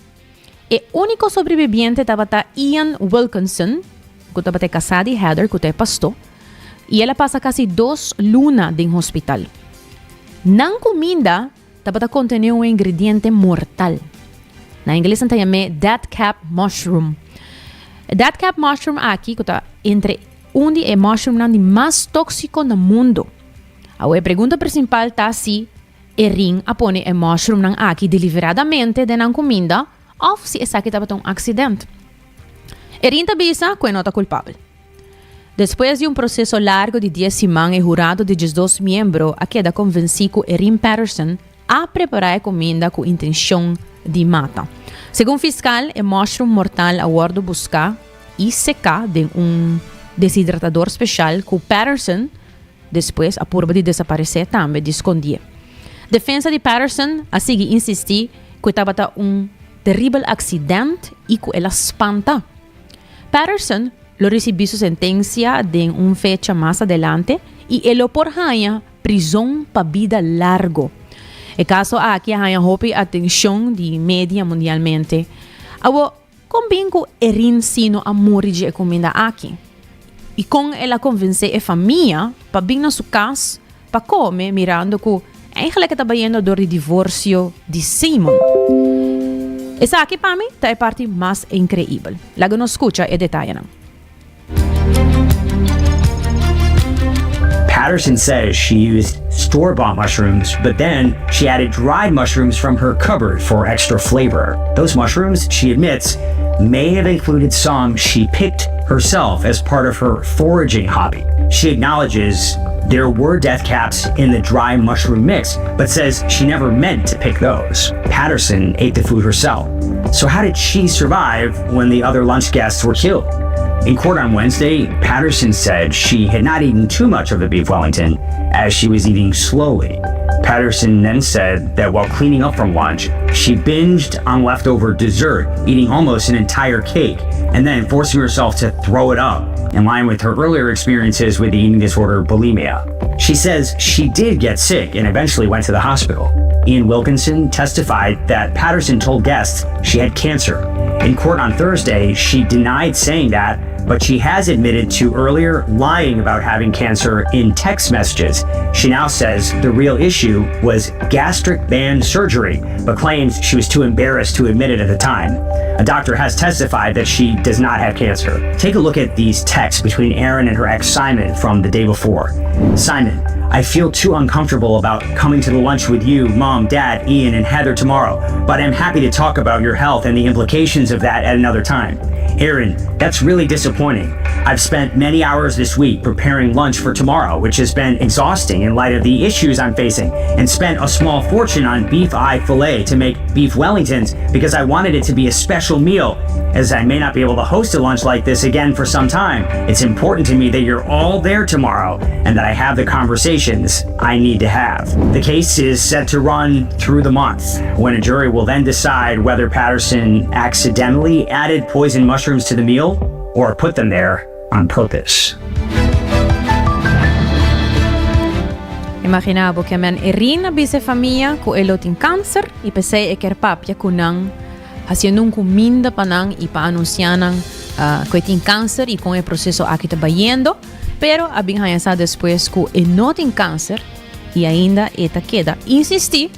E único sobrevivente estava Ian Wilkinson, que estava casado de Heather, que é pastor, e ela passa quase 2 lunas em hospital. Nang comida estava contendo ingrediente mortal. Na inglês se chama death cap mushroom. Death cap mushroom aqui está entre de mushroom mais tóxico no mundo. A pergunta principal está se Erin a pone mushroom aqui deliberadamente de na comida ou se essa aqui estava um acidente. Erin tabisa que não está culpável. Depois de processo largo de 10 semanas e jurado de 2 membros, a queda convencido Erin Patterson a preparar a comida com intenção de matar. Segundo o fiscal, o mushroom mortal a guardo buscar e secar de desidratador especial que Patterson, depois a prova de desaparecer, também escondia. Defesa de Patterson a seguir insistir que estava terrível acidente e que ela espanta. Patterson lo recibiu sua sentença de fecha mais adelante e ele por ganha prisão para vida largo. O caso aqui há hopi atenção de mídia mundialmente. Awo combin com Erin sino a morrer de comida aqui. E com ela convence a família para vir na sua casa para comer, mirando que eigenlijk estava indo door de divórcio de Simon. Essa aqui para mim é a parte mais incrível. Lago nos escuta e detalha. Patterson says she used store-bought mushrooms, but then she added dried mushrooms from her cupboard for extra flavor. Those mushrooms, she admits, may have included some she picked herself as part of her foraging hobby. She acknowledges there were death caps in the dry mushroom mix, but says she never meant to pick those. Patterson ate the food herself. So how did she survive when the other lunch guests were killed? In court on Wednesday, Patterson said she had not eaten too much of the beef Wellington, as she was eating slowly. Patterson then said that while cleaning up from lunch, she binged on leftover dessert, eating almost an entire cake, and then forcing herself to throw it up, in line with her earlier experiences with the eating disorder bulimia. She says she did get sick and eventually went to the hospital. Ian Wilkinson testified that Patterson told guests she had cancer. In court on Thursday, she denied saying that, but she has admitted to earlier lying about having cancer in text messages. She now says the real issue was gastric band surgery, but claims she was too embarrassed to admit it at the time. A doctor has testified that she does not have cancer. Take a look at these texts between Erin and her ex Simon from the day before. Simon, I feel too uncomfortable about coming to the lunch with you, Mom, Dad, Ian, and Heather tomorrow, but I'm happy to talk about your health and the implications of that at another time. Aaron, that's really disappointing. I've spent many hours this week preparing lunch for tomorrow, which has been exhausting in light of the issues I'm facing, and spent a small fortune on beef eye fillet to make beef Wellingtons because I wanted it to be a special meal. As I may not be able to host a lunch like this again for some time, it's important to me that you're all there tomorrow and that I have the conversations I need to have. The case is set to run through the month, when a jury will then decide whether Patterson accidentally added poisoned mushrooms to the meal or put them there on purpose. Imaginabo que men erina bise família ku elo tin cáncer y pensei e ker papia kunang haciendo un comida panang y pa anuncianan que tin cáncer y con el proceso aquí está yendo, pero abin hayasa después ku e no tin cáncer y ainda eta queda insistir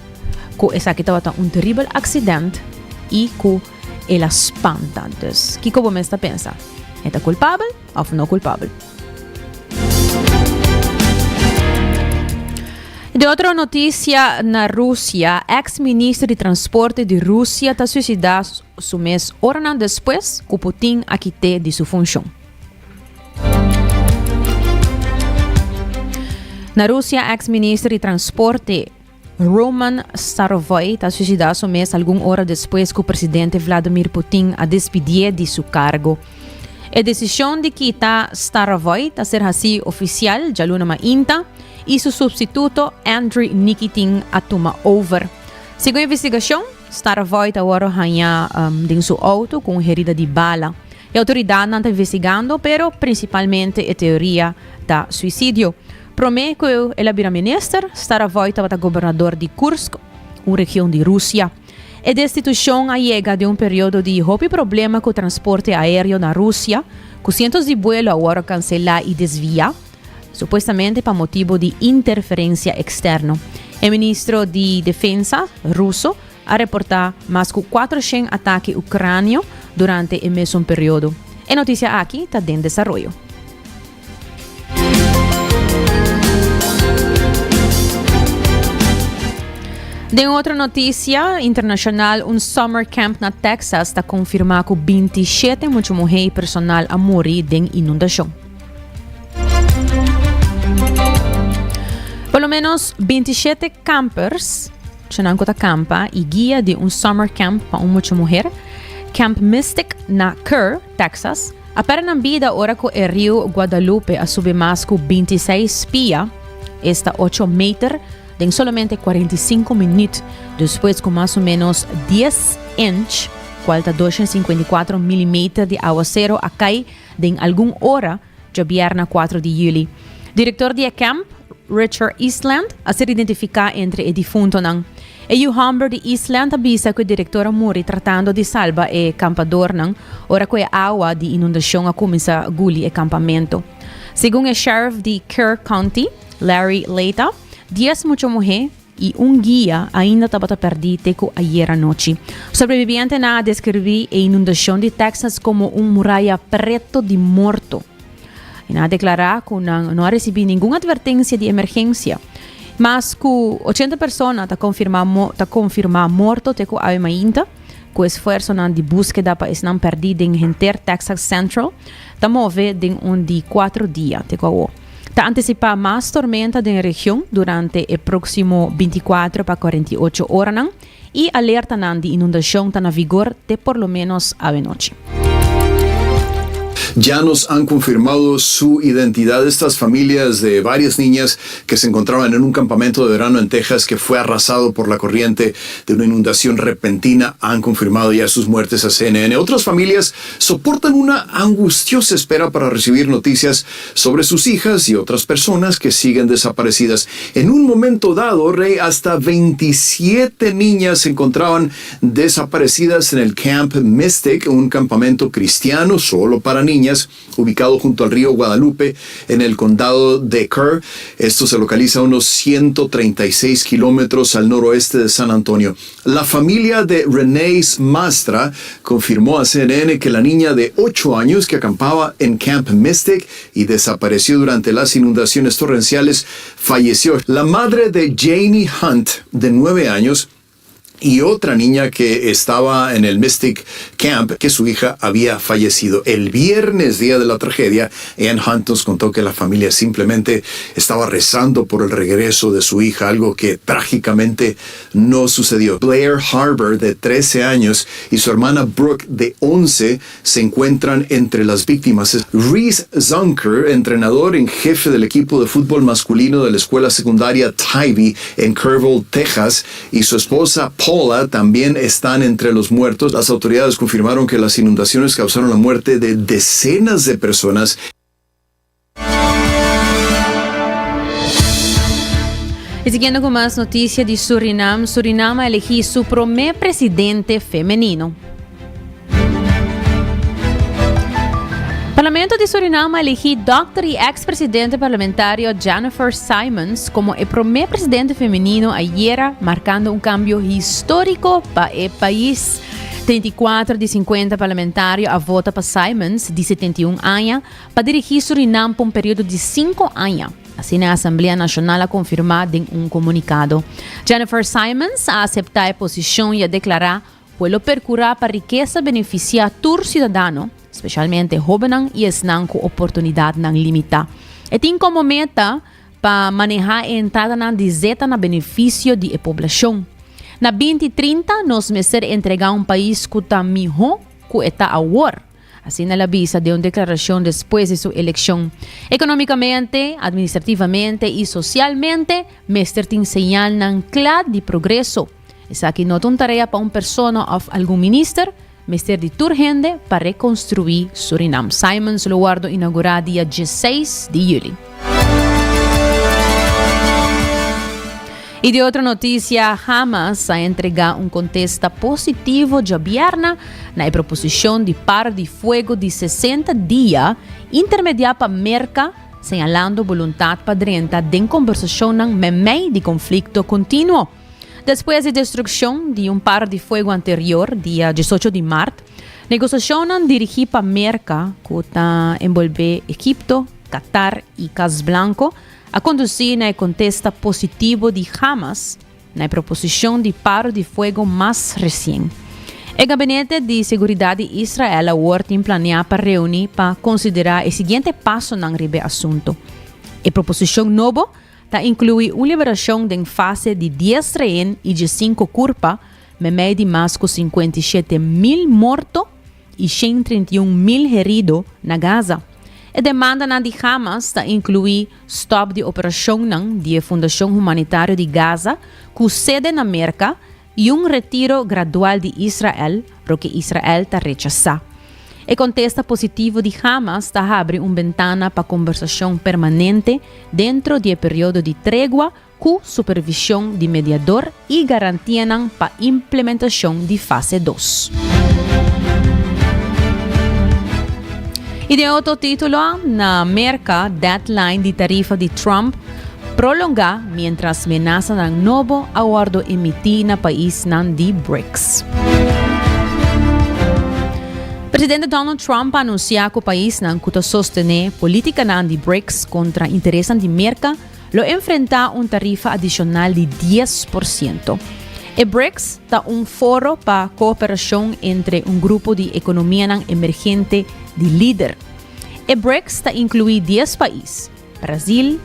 ku esa aquí estaba un terrible accidente y ku ela espanta. Entonces, ¿qué como me está pensando? ¿Está culpable o no culpable? De otra noticia, na Rusia, ex-ministro de transporte de Rusia está suicidado su mes horas después que Putin quitó de su función. Na Rusia, ex-ministro de transporte Roman Starovoy está suicidado su mes algunas horas después que el presidente Vladimir Putin a despedido de su cargo. La decisión de quitar Starovoy está ser así oficial ya luna inta y su sustituto Andriy Nikitin a toma over. Según la investigación, Starovoy está ahora en su auto con herida de bala. La autoridad no está investigando, pero principalmente la teoría de suicidio. Promete que el primer ministro Starovoy estaba gobernador de Kursk, una región de Rusia. La destitución llega de un periodo de grave problema con el transporte aéreo en Rusia, con cientos de vuelos ahora cancelados y desviados, supuestamente por motivo de interferencia externa. El ministro de Defensa ruso ha reportado más de 400 ataques ucranianos durante el mismo periodo. La noticia aquí está en desarrollo. De otra noticia internacional, un summer camp en Texas está confirmado que 27 mujeres y personal han muerto en inundación. Por lo menos 27 campers, Chenanco campa y guía de un summer camp para una mujer, Camp Mystic na Kerr, Texas, apenas vida ahora que el río Guadalupe a subir más que 26 pies, hasta 8 metros, en solamente 45 minutos, después con más o menos 10 inch, 254 milímetros de aguacero a caer en alguna hora, ya viernes 4 de julio. Director de camp, Richard Eastland, ha sido identificado entre el difunto. El Humber de Eastland avisa que el director murió tratando de salvar el campador, ahora que el agua de inundación ha comenzado a gulir el campamento. Según el sheriff de Kerr County, Larry Leita, 10 mujeres y un guía ainda estaba perdido ayer anoche. Sobreviviente ha describido la inundación de Texas como un muralla preto de muerto. Y ha declarado que no ha recibido ninguna advertencia de emergencia. Mas que 80 personas está confirmado muerto teco ave mainta, que esfuerzo de búsqueda para estar perdido en enter Texas Central, está move en un de 4 días teco awo. Está anticipada más tormenta en la región durante el próximo 24 para 48 horas y alerta de inundación está en vigor de por lo menos a noche. Ya nos han confirmado su identidad estas familias de varias niñas que se encontraban en un campamento de verano en Texas que fue arrasado por la corriente de una inundación repentina. Han confirmado ya sus muertes a CNN. Otras familias soportan una angustiosa espera para recibir noticias sobre sus hijas y otras personas que siguen desaparecidas. En un momento dado, Rey, hasta 27 niñas se encontraban desaparecidas en el Camp Mystic, un campamento cristiano solo para niñas, ubicado junto al río Guadalupe en el condado de Kerr. Esto se localiza a unos 136 kilómetros al noroeste de San Antonio. La familia de Renee Mastra confirmó a CNN que la niña de 8 años que acampaba en Camp Mystic y desapareció durante las inundaciones torrenciales falleció. La madre de Janie Hunt, de 9 años, y otra niña que estaba en el Mystic camp que su hija había fallecido. El viernes, día de la tragedia, Ann Hunt nos contó que la familia simplemente estaba rezando por el regreso de su hija, algo que trágicamente no sucedió. Blair Harbour, de 13 años, y su hermana Brooke, de 11, se encuentran entre las víctimas. Reese Zunker, entrenador en jefe del equipo de fútbol masculino de la escuela secundaria Tybee en Kerrville, Texas, y su esposa Paula también están entre los muertos. Las autoridades confirmaron que las inundaciones causaron la muerte de decenas de personas. Y siguiendo con más noticias de Surinam, Surinam ha elegido su primer presidente femenino. El Parlamento de Surinam ha elegido doctor y expresidente parlamentario Jennifer Simons como el primer presidente femenino ayer, marcando un cambio histórico para el país. 34 de 50 parlamentarios a vota para Simons, de 71 años, para dirigir Surinam por un periodo de 5 años. Así la Asamblea Nacional ha confirmado en un comunicado. Jennifer Simons ha aceptado la posición y ha declarado que lo percurá para riqueza beneficiar a todos los ciudadanos, especialmente jóvenes y están con oportunidad limitada. E tem como meta para manejar a entrada na dizeta na benefício da população. Na 2030, nós vamos entregar um país que está melhor que está agora. Assim ela avisa de uma declaração depois de sua eleição. Economicamente, administrativamente e socialmente, Mr. tem señal clara de progresso. Essa aqui não é uma tarefa para uma pessoa ou algum ministro, Mr. de urgente para reconstruir Surinam. Simons lo guardo inaugurar dia 16 de julho. E de outra notícia, Hamas ha entregado um contesta positivo de governo na proposição de par de fuego de 60 dias intermediar para Merca, señalando vontade para dentro de conversação no meio de conflito contínuo. Depois da destruição de um par de fuego anterior, dia 18 de março, negociação dirigida para Merca, que está envolve Egipto, Qatar e Casablanca, a conduzir na contesta positivo de Hamas na proposição de paro de fogo mais recente. O Gabinete de Seguridade de Israel agora tem planeado para reunir para considerar o seguinte passo no assunto. A proposição nova inclui uma liberação em fase de 10 rehenes e de 5 corpos, meio de mais de 57.000 mortos e 131.000 heridos na Gaza. A demanda de Hamas inclui stop de operação da Fundação Humanitária de Gaza, com sede na América, e retiro gradual de Israel, porque Israel está rechazado. O contexto positivo de Hamas abre uma ventana para conversação permanente dentro do período de trégua, com supervisão de mediador e garantia para implementação de fase 2. E de outro título, na América, deadline de tarifa de Trump prolongar mientras amenaza ng novo acordo emitir na país de BRICS. Presidente Donald Trump anunciou que o país que sostém política de BRICS contra interesses de América lo enfrenta tarifa adicional de 10%. O BRICS é foro para cooperação entre grupo de economia emergente de líder. O BRICS inclui 10 países: Brasil,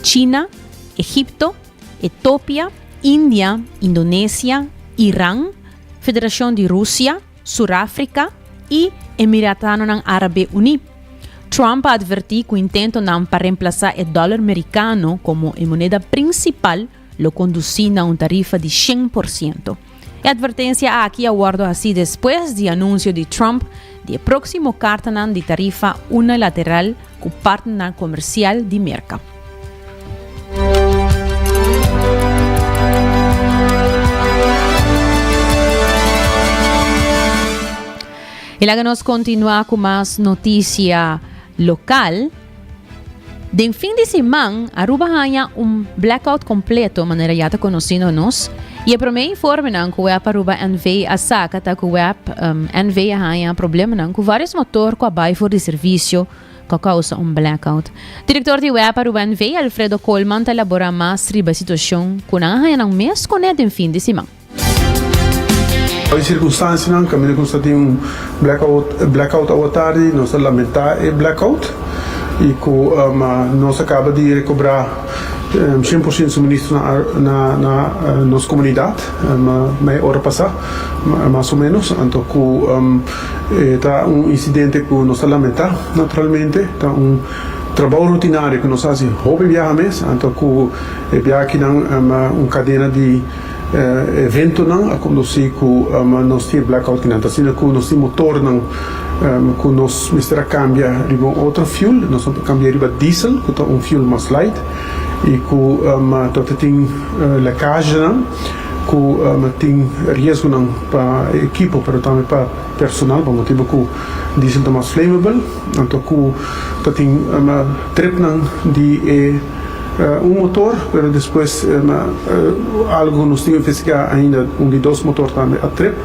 China, Egipto, Etiópia, Índia, Indonésia, Irã, Federação de Rússia, Suráfrica e Emiratos Árabes Unidos. Trump advertiu que o intento para reemplazar o dólar americano como a moeda principal lo conduzir a tarifa de 100%. A advertência aqui aguardo assim depois do anúncio de Trump de próximo carta de tarifa unilateral com o partner comercial de América. E lá nós continuamos com mais notícia local. De fim de semana, Aruba ganha blackout completo, maneira já está conhecendo nós. E a primeira informe que o Aruba NV a saca que o NV ganha problema com vários motores que abai for de serviço que causa blackout. Diretor de Aruba NV, Alfredo Coleman, elabora mais sobre a situação que não ganha mês com de fim de semana. Em circunstâncias, não, caminho com blackout ao tarde, nós lamentar é blackout e com nós acaba de recobrar 100% suministro na nossa comunidade, meia hora passada, mais ou menos. Então, está incidente que nós lamentar, naturalmente, está trabalho rotinário que nós fazemos hobby viajar mês, então que viaja aqui uma cadeia de evento não a conduzir com nós temos blackout que não está sendo com nós temos motor não com nós mistura cambia riba outro fuel nós vamos cambiar riba diesel que é fuel mais light e com todo tem lecagem não com tem risco não para equipo mas também para personal por motivo que diesel é mais flammable então com tem trip não de motor, mas depois algo nós temos que investigar ainda de dois motores também a trip,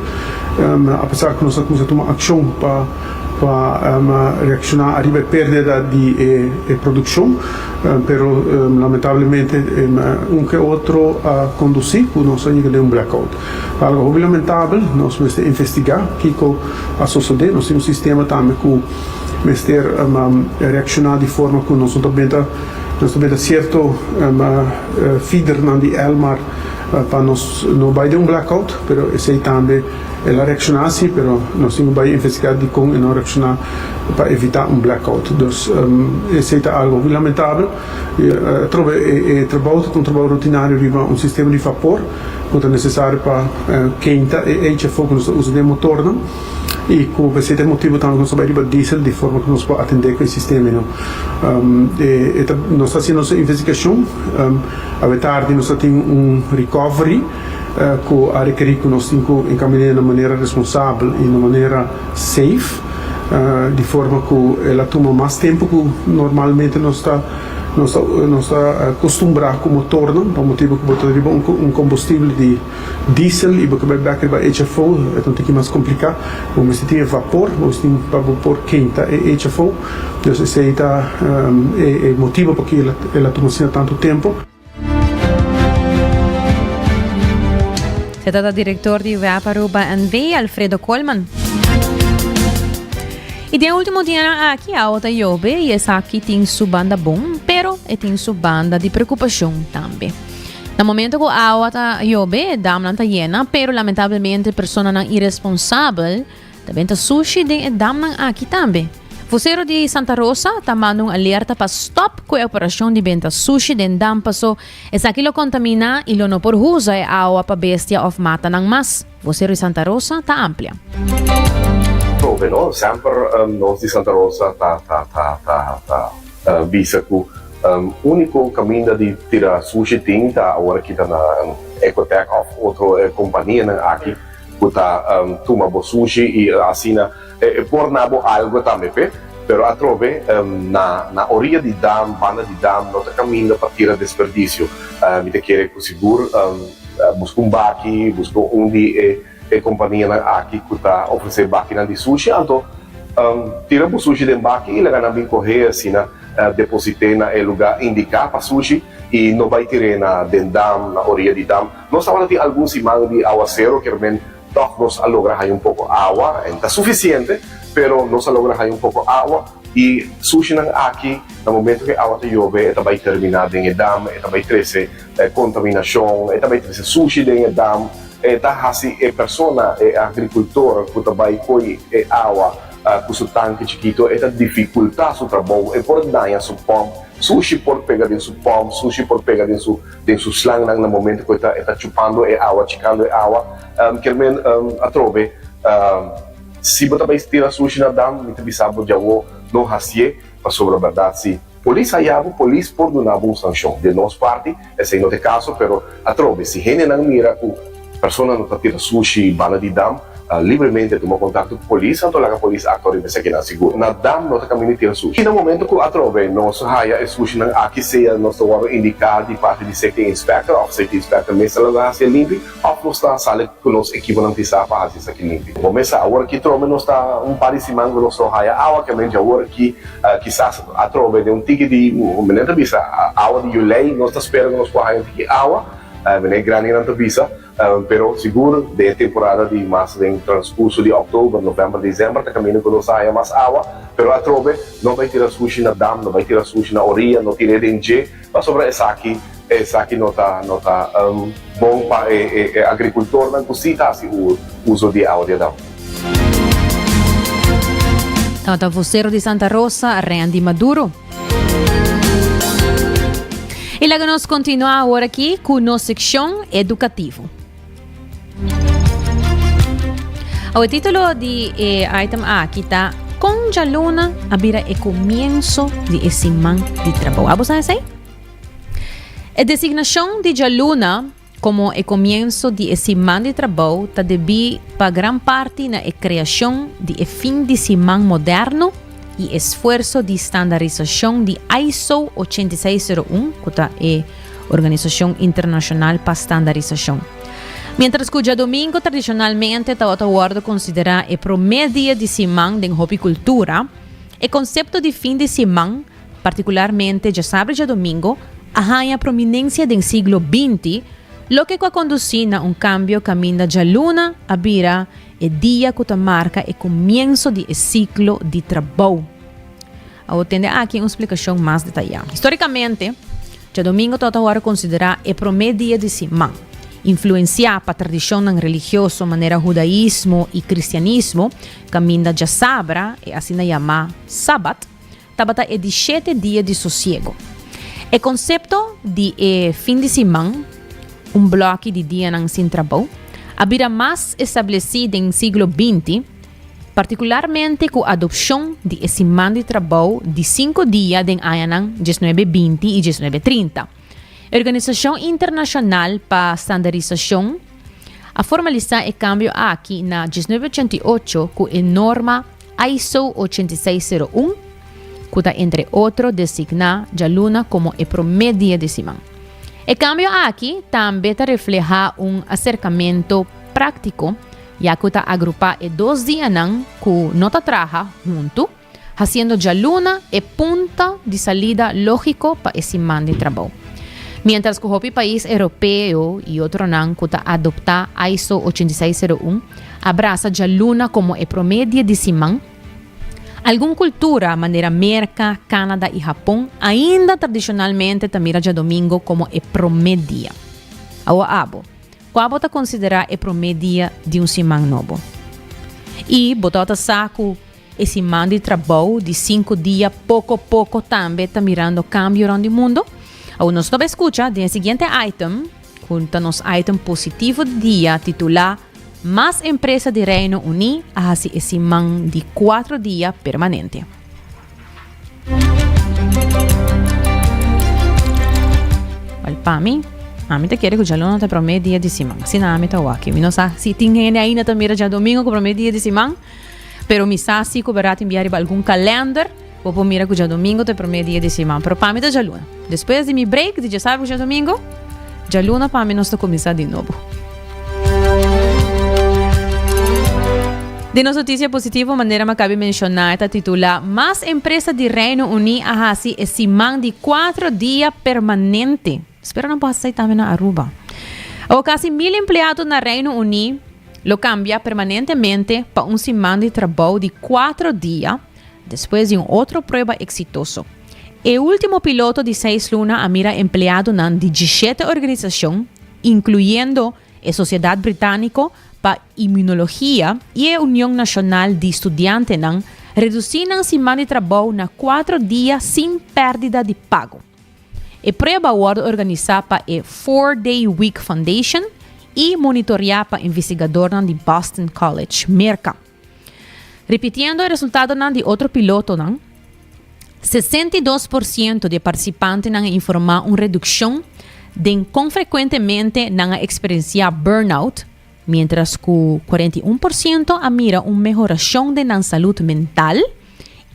apesar que nós temos que tomar ação para reaccionar arriba a perda de produção, mas lamentavelmente que outro a conduzir, nós temos que blackout. Algo muito lamentável, nós temos que investigar o que a suceder, nós temos um sistema também que reaccionar de forma que nós também certo feeder de Elmar para nós não vai ter blackout, mas esse também ela reaccionar assim, mas nós temos que investigar de como não reaccionar para evitar blackout. Então, esse é algo lamentável. Trabalho rotinário de sistema de vapor que é necessário para quentar e HFO que nós usamos de motor, não? E com esse motivo também nós vamos riba diesel de forma que nós podemos atender com o sistema não nós estamos fazendo nossa investigação à tarde nós temos recovery que a requerir que nós temos que encaminhar de maneira responsável e de maneira safe de forma que ela toma mais tempo que normalmente nós está acostumado com o motor, não? Por motivo que botar combustível de diesel e porque vai para HFO, então tem que mais complicar. Mas se tem vapor, mas tem para vapor quente e HFO, então esse é o motivo porque ela toma assim tanto tempo. Se trata do diretor de Vaparuba NV, Alfredo Colman. E de último dia aqui a outra jobe e essa aqui tem sua banda bom, pero tem sua banda de preocupação também. No momento que a outra jobe dá uma llena, pero lamentavelmente a pessoa não irresponsável também tá sushi de dá aqui também. Vocero de Santa Rosa está mandando um alerta para stop com a operação de venda sushi de dam paso essa aqui lo contamina e lo no por usa a água para bestia of mata nang mas. Vocero de Santa Rosa está amplia. No? Sempre nós de Santa Rosa bisa que único caminho de tirar sushi tem tá agora que tá na Ecotech of outra companhia aqui que tá toma bo sushi e assim por nabo algo também pero a trove na orilla de dam banda de dam não tá caminho para tirar desperdício me te querer que seguro busca baki busca onde a companhia aqui que está oferecendo máquina de sushi, então tira o sushi de baki e ela vai correr assim, depositar no lugar indicado para sushi e não vai tirar na dam, na orilla de dam. Nós agora tem alguns imagens de aguacero que realmente nós logramos pouco água, está suficiente, pero nós logramos pouco água e sushi aqui no momento que a água chove, vai terminar em dam, vai trazer contaminação, vai trazer sushi em dam. Assim, a pessoa, a agricultor, que vai com a água, com o tanque chiquito, dificulta o trabalho, e por dar seu pão, sushi por pegar em seu pão, sushi por pegar em seu slang no momento que está chupando a água, chicando a água, que a trove, se você vai tirar sushi na dam, você vai saber que não hasie, para sobre a verdade, se polícia polícia por dar uma sanção de nossa parte, esse não é o caso, mas a trove, se gente não mira persona não está tirando sushi bala de dam livremente toma contato com a polícia, então a polícia atua e pensa que não seguro. Na dam não está caminhando tirar sushi. E no momento que a trove nós haya sushi aqui seja nosso guarda indicado de parte de safety inspector, ou safety inspector mesmo lá se limpe, ou nós está sala com nós equipe não precisa para fazer isso aqui limpe. Começa agora que trove nós está par de semana nós haya água que mente agora que quizás a trove de ticket de menina bisa água de Yulei nós está esperando nós para haya ticket água meneer grande aan te visa, pero seguro de temporada de mais em transcurso de outubro, novembro, dezembro, tá caminho quando saia mais água, pero a trove não vai tirar sushi na dam, não vai tirar sushi na orilla, não tirar dengue, mas sobre essa aqui não tá bom para agricultor não cosita assim o uso de água de dam. Tata vocero de Santa Rosa, Randy Maduro. E logo nós continuamos agora aqui com nossa secção educativo. O título de item A aqui está Com Jaluna abira e comienzo de semana de trabalho. ¿Vamos a decir? A designação de Jaluna como o comienzo de semana de trabalho está debido para gran parte na criação de fim de semana moderno e esforço de estandarização de ISO 8601, que é a Organização Internacional para Estandarização. Mientras que o domingo tradicionalmente está considerado o primeiro dia de semana de hopicultura, o conceito de fim de semana, particularmente já sábado e domingo, ganha prominência no século XX, lo que conduziu a cambio caminho de luna a vira o dia que marca o começo do ciclo de trabalho. Eu tenho aqui uma explicação mais detalhada. Historicamente, o domingo está considerado o primeiro dia de semana. Influenciado para a tradição religiosa, maneira judaísmo e cristianismo, caminho de sabra, e assim chamado sábado, estava o 17 dia de sossego. O conceito de fim de semana, bloco de dia sem trabalho, havia mais estabelecido no século XX, particularmente com a adoção de semana de trabalho de 5 dias em 1920 e 1930. A Organização Internacional para Standardização a formalizar o cambio aqui na 1988 com a norma ISO 8601, que entre outros designa a luna como o primeiro dia de semana. O cambio aqui também refleja acercamento prático, já que agrupa 2 dias que não trabalha junto, fazendo a luna e punta de salida lógico para esse semana de trabalho. Mientras que o país europeu e outro não que adopta ISO 8601 abraça a luna como o primeiro dia de semana, alguma cultura, maneira América, Canadá e Japão, ainda tradicionalmente mira o domingo como o primeiro dia. Qual você considera o primeiro dia de semana novo? E você sabe que semana de trabalho de 5 dias, pouco a pouco também está mirando cambio no mundo? Nós vamos escutar o seguinte item, conta-nos item positivo do dia, titulado Más empresas de Reino Unido hacen semana de 4 dias permanente. Para mim te quer que já não te primeiro dia de semana. Se não me tá aqui, não sabe se tem gente ainda também já domingo com primeiro dia de semana, pero me sabe se que barato enviar algum calendar, vou mirar que já domingo te primeiro dia de semana. Pero para mim tá já luna. Depois de mi break de já sábado já domingo, já luna para mim nós está começar de novo. De notícia positiva, maneira me cabe mencionar, está titulada Más empresas de Reino Unido hacen semana de 4 dias permanente. Espero não possa sair também na Aruba. O quase 1,000 empregados na Reino Unido lo cambia permanentemente para semana de trabalho de 4 dias, depois de outra prova exitoso. O último piloto de 6 lunas a mira empleado na 17 organizações, incluindo a Sociedade Britânica para Imunologia e a União Nacional de Estudantes reduziram semana de trabalho na 4 dias sem perda de pago. A prova é organizada para a 4-Day Week Foundation e monitoreada para investigador de Boston College, Merca. Repetindo o resultado de outro piloto, 62% de participantes informaram uma redução de com frequentemente experienciar burnout, mientras que 41% mira uma melhoração de saúde mental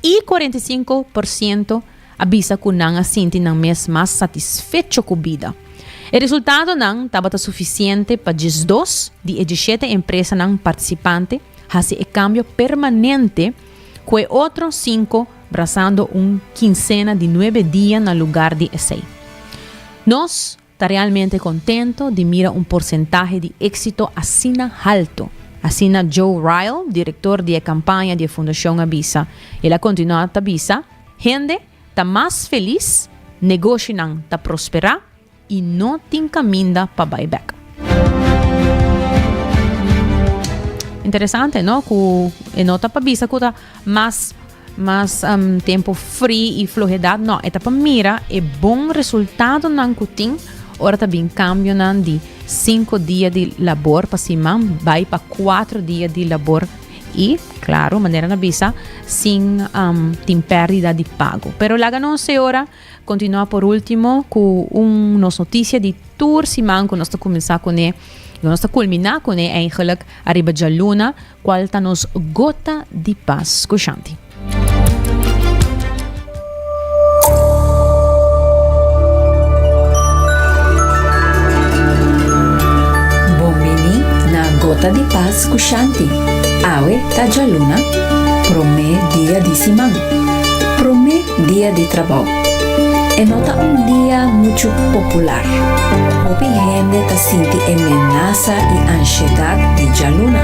e 45% avisa que não se sente mais satisfeito com a vida. O resultado não estava suficiente para 12 de 17 empresas participantes fazer o cambio permanente, com outros 5 abraçando quinzena de 9 dias no lugar de 6. Nós está realmente contento de mira un porcentaje de éxito asina alto. Asina Joe Ryle, director de campaña de Fundación Avisa. Ele continua a avisa, gente está más feliz, negocio está prosperar e não tem caminho para buyback. Interessante, não? Que não está para avisa que está mais tempo free e floridade. Não, é para mira, é bom resultado não que tem. Ora também cambio de 5 dias de labor para cima, vai para 4 dias de labor e, claro, maneira na visa, sem tem perda de pago. Pero lá não se ora, continua por último com uma notícia de tour semana que nós estamos começar com ele, nós estamos culminar com ele, eigenlijk, arriba de luna, qual está nos gota de paz com Shanti. Gota de paz com Shanti. Awe taja luna. Promê dia de semana. Promê dia de trabalho. É nota dia muito popular. Houve gente que sente ameaça e ansiedade de jaluna.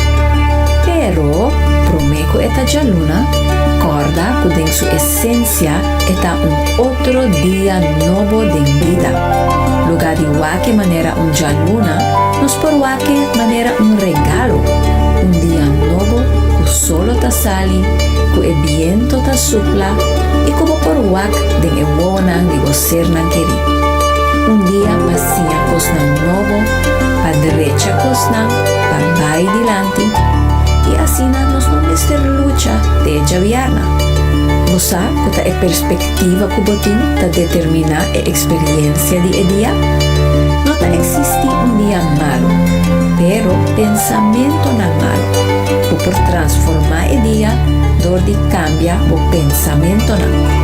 Pero promê que esta jaluna corda que tem sua essência é outro dia novo de vida. Lugar de wake maneira jaluna nos por wake maneira regalo. Dia novo que solo ta sali, que o viento ta supla e como por wake de ebona de gozer nan queri. Dia pasinha cosnan novo, pa derecha cosnan, pa vai dilante e assim nos não mister lucha de javiarna. Você que a perspectiva que botin ta determina a experiência de dia. Não ta existe dia malo, pero pensamento não malo. Que por transformar o dia, dor de cambia o pensamento não.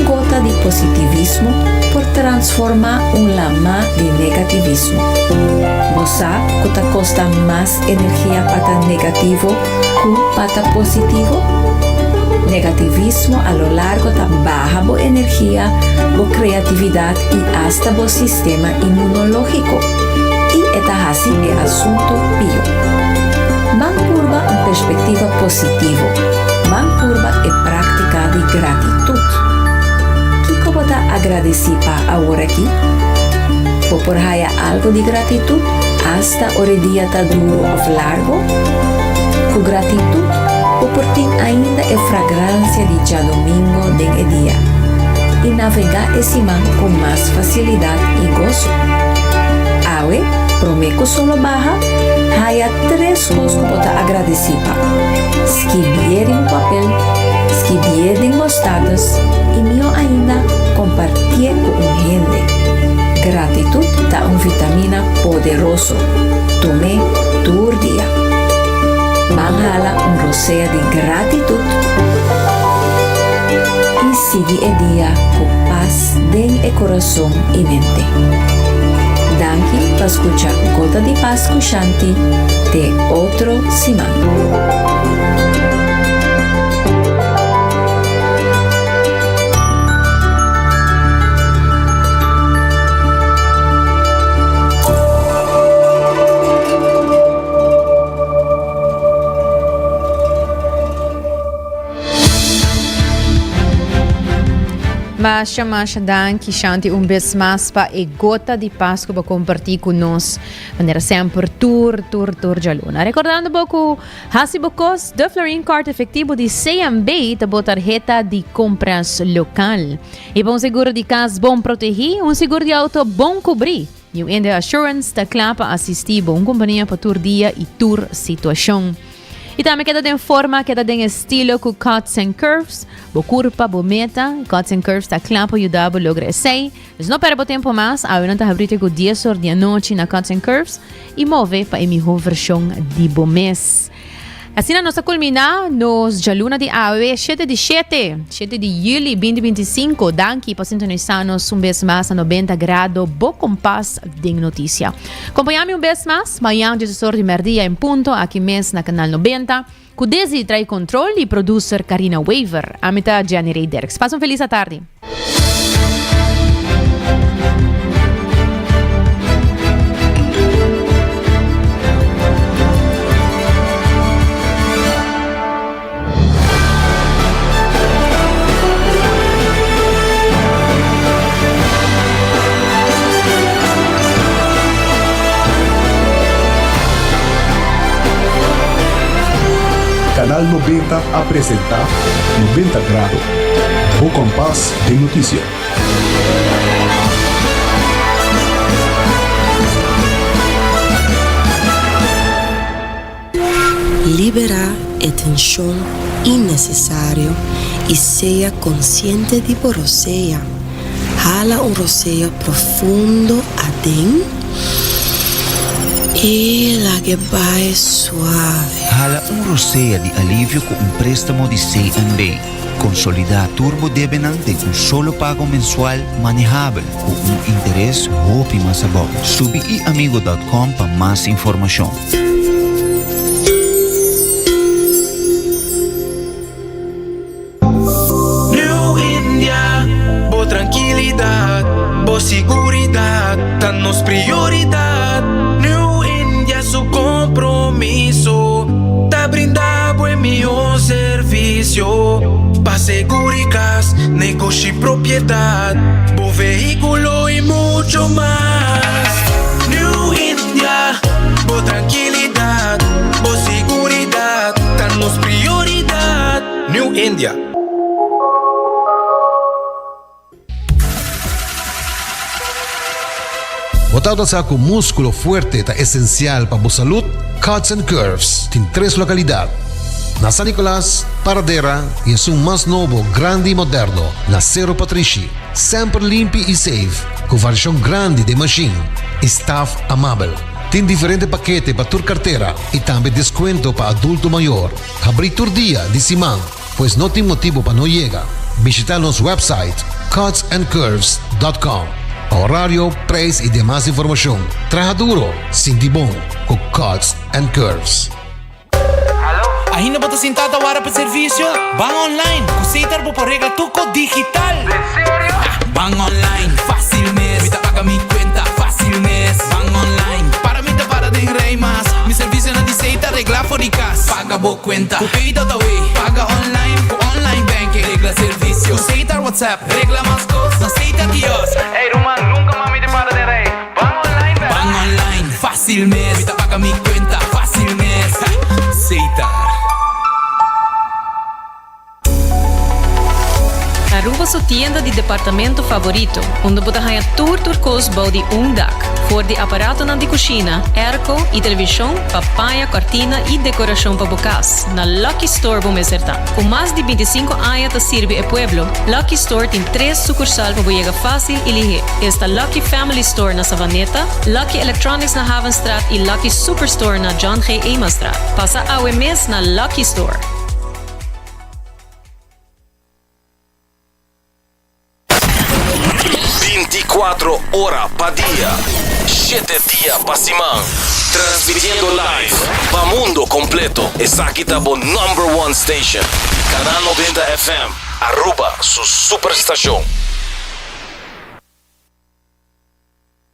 Gota de positivismo por transformar lama de negativismo. Você que ta costa mais energia para negativo que para positivo. Negativismo a lo largo da baja bo energia, bo criatividade e hasta bo sistema imunológico. E esta assim é assunto pio. Man curva perspectiva positivo. Man curva é prática de gratitude. Que como ta agradecer para agora aqui? Por haya algo de gratitude, hasta o dia ta duro ou largo? Com gratitude, o portim ainda é fragrância de já domingo de dia e navegar esse man com mais facilidade e gozo. Awe, prometo solo barra, há 3 coisas que pode agradecer para. Escrever em papel, escrever em gostadas e melhor ainda, compartilhar com gente. Gratitude dá vitamina poderoso. Tome todo dia. Manghala rosea de gratitude e sigue o dia com paz em coração e mente. Danke para escuchar Gota de Paz com Shanti de outro semana. Masha danke Shanti vez mais para a Gota de Paz que vai compartilhar conosco de maneira sempre tour de luna. Recordando um pouco, Hasibocos de Florin Card efetivo de CMB te botar tarjeta de compras local. E bom seguro de casa bom proteger, seguro de auto bom cobrir. E o Ende Assurance te clapa assistir bom companhia para tour dia e tour situação. E também queda em forma, queda em estilo com Cuts and Curves, bo curva, bo meta, Cuts and Curves está claro para ajudar a lograr isso. Mas não perca tempo mais, a não está abrindo com 10 horas da noite na Cuts and Curves e move para a melhor versão de bo mês. Assim, nós culminar nos Jaluna de AOE 7 de julho 2025. Danke para sintonizar-nos vez mais a 90 graus, bo compás de notícia. Acompanhame vez mais, amanhã, 16 de meio-dia em ponto, aqui mesmo na Canal 90. Com Desi trai controle e producer Karina Waver. A metade de Janeiro Derks. Façam feliz tarde. Canal 90 a presentar 90 grados. O compás de notícia. Libera a tensión innecesario y sea consciente de roceia. Jala un roceio profundo adentro y la que va suave. Jala un roceia de alívio com préstamo de C&B. Consolidar turbo debenante com solo pago mensual manejável com interés hopi mais bom. Subiamigo.com para mais informação. New India, boa tranquilidade, boa seguridade, tá nos prioridade. New India, su compromisso, tá brindar buen meu serviço. Pa seguricas, negocio y propiedad, bo vehículo y mucho más. New India, bo tranquilidad, bo seguridad, danos prioridad. New India. Botado sa com músculo fuerte ta essencial para a saúde, Cuts and Curves tem 3 localidades. Na San Nicolás, Paradera e em mais novo, grande e moderno, na Cerro Patrici. Sempre limpo e safe, com variação grande de machine. Staff amável. Tem diferentes paquetes para tua carteira e também desconto para adulto maior. Abrir todo dia de semana, pois não tem motivo para não chegar. Visitar nosso website cutsandcurves.com. Horário, preço e demais informação. Traja duro, sinti bom, com Cuts and Curves. Ainda bota sentada para serviço? Van online, cositas por regla tuco digital. ¿En serio? Van online, fácil mes. Me paga mi cuenta, fácil mes. Van online, para mí te para de rey más. Mi servicio no dice regla fóricas. Paga por cuenta, pedido de way. Paga online, online banking. Regla servicio, cositas WhatsApp. Regla más cosas, aceita Dios. Ey, Roman, nunca mami te para de rey. Van online, van online, fácil mes. Me paga mi cuenta, fácil mes. Aceita. Aruba su tienda de departamento favorito, onde você ganha tudo coisa de dak, for de aparato na de cozinha, airco e televisão, papaya, cortina e decoração para bocas. Na Lucky Store vamos acertar. Com mais de 25 anos de servir o pueblo, Lucky Store tem 3 sucursal para chegar fácil e ligeiro. Está Lucky Family Store na Savaneta, Lucky Electronics na Havenstraat e Lucky Superstore na John G. Emastraat. Passa a mes na Lucky Store. 24 horas para día, 7 días para semana. Transmitiendo live para mundo completo. Esa aquí está por #1 station. Canal 90 FM. Aruba, su superestación.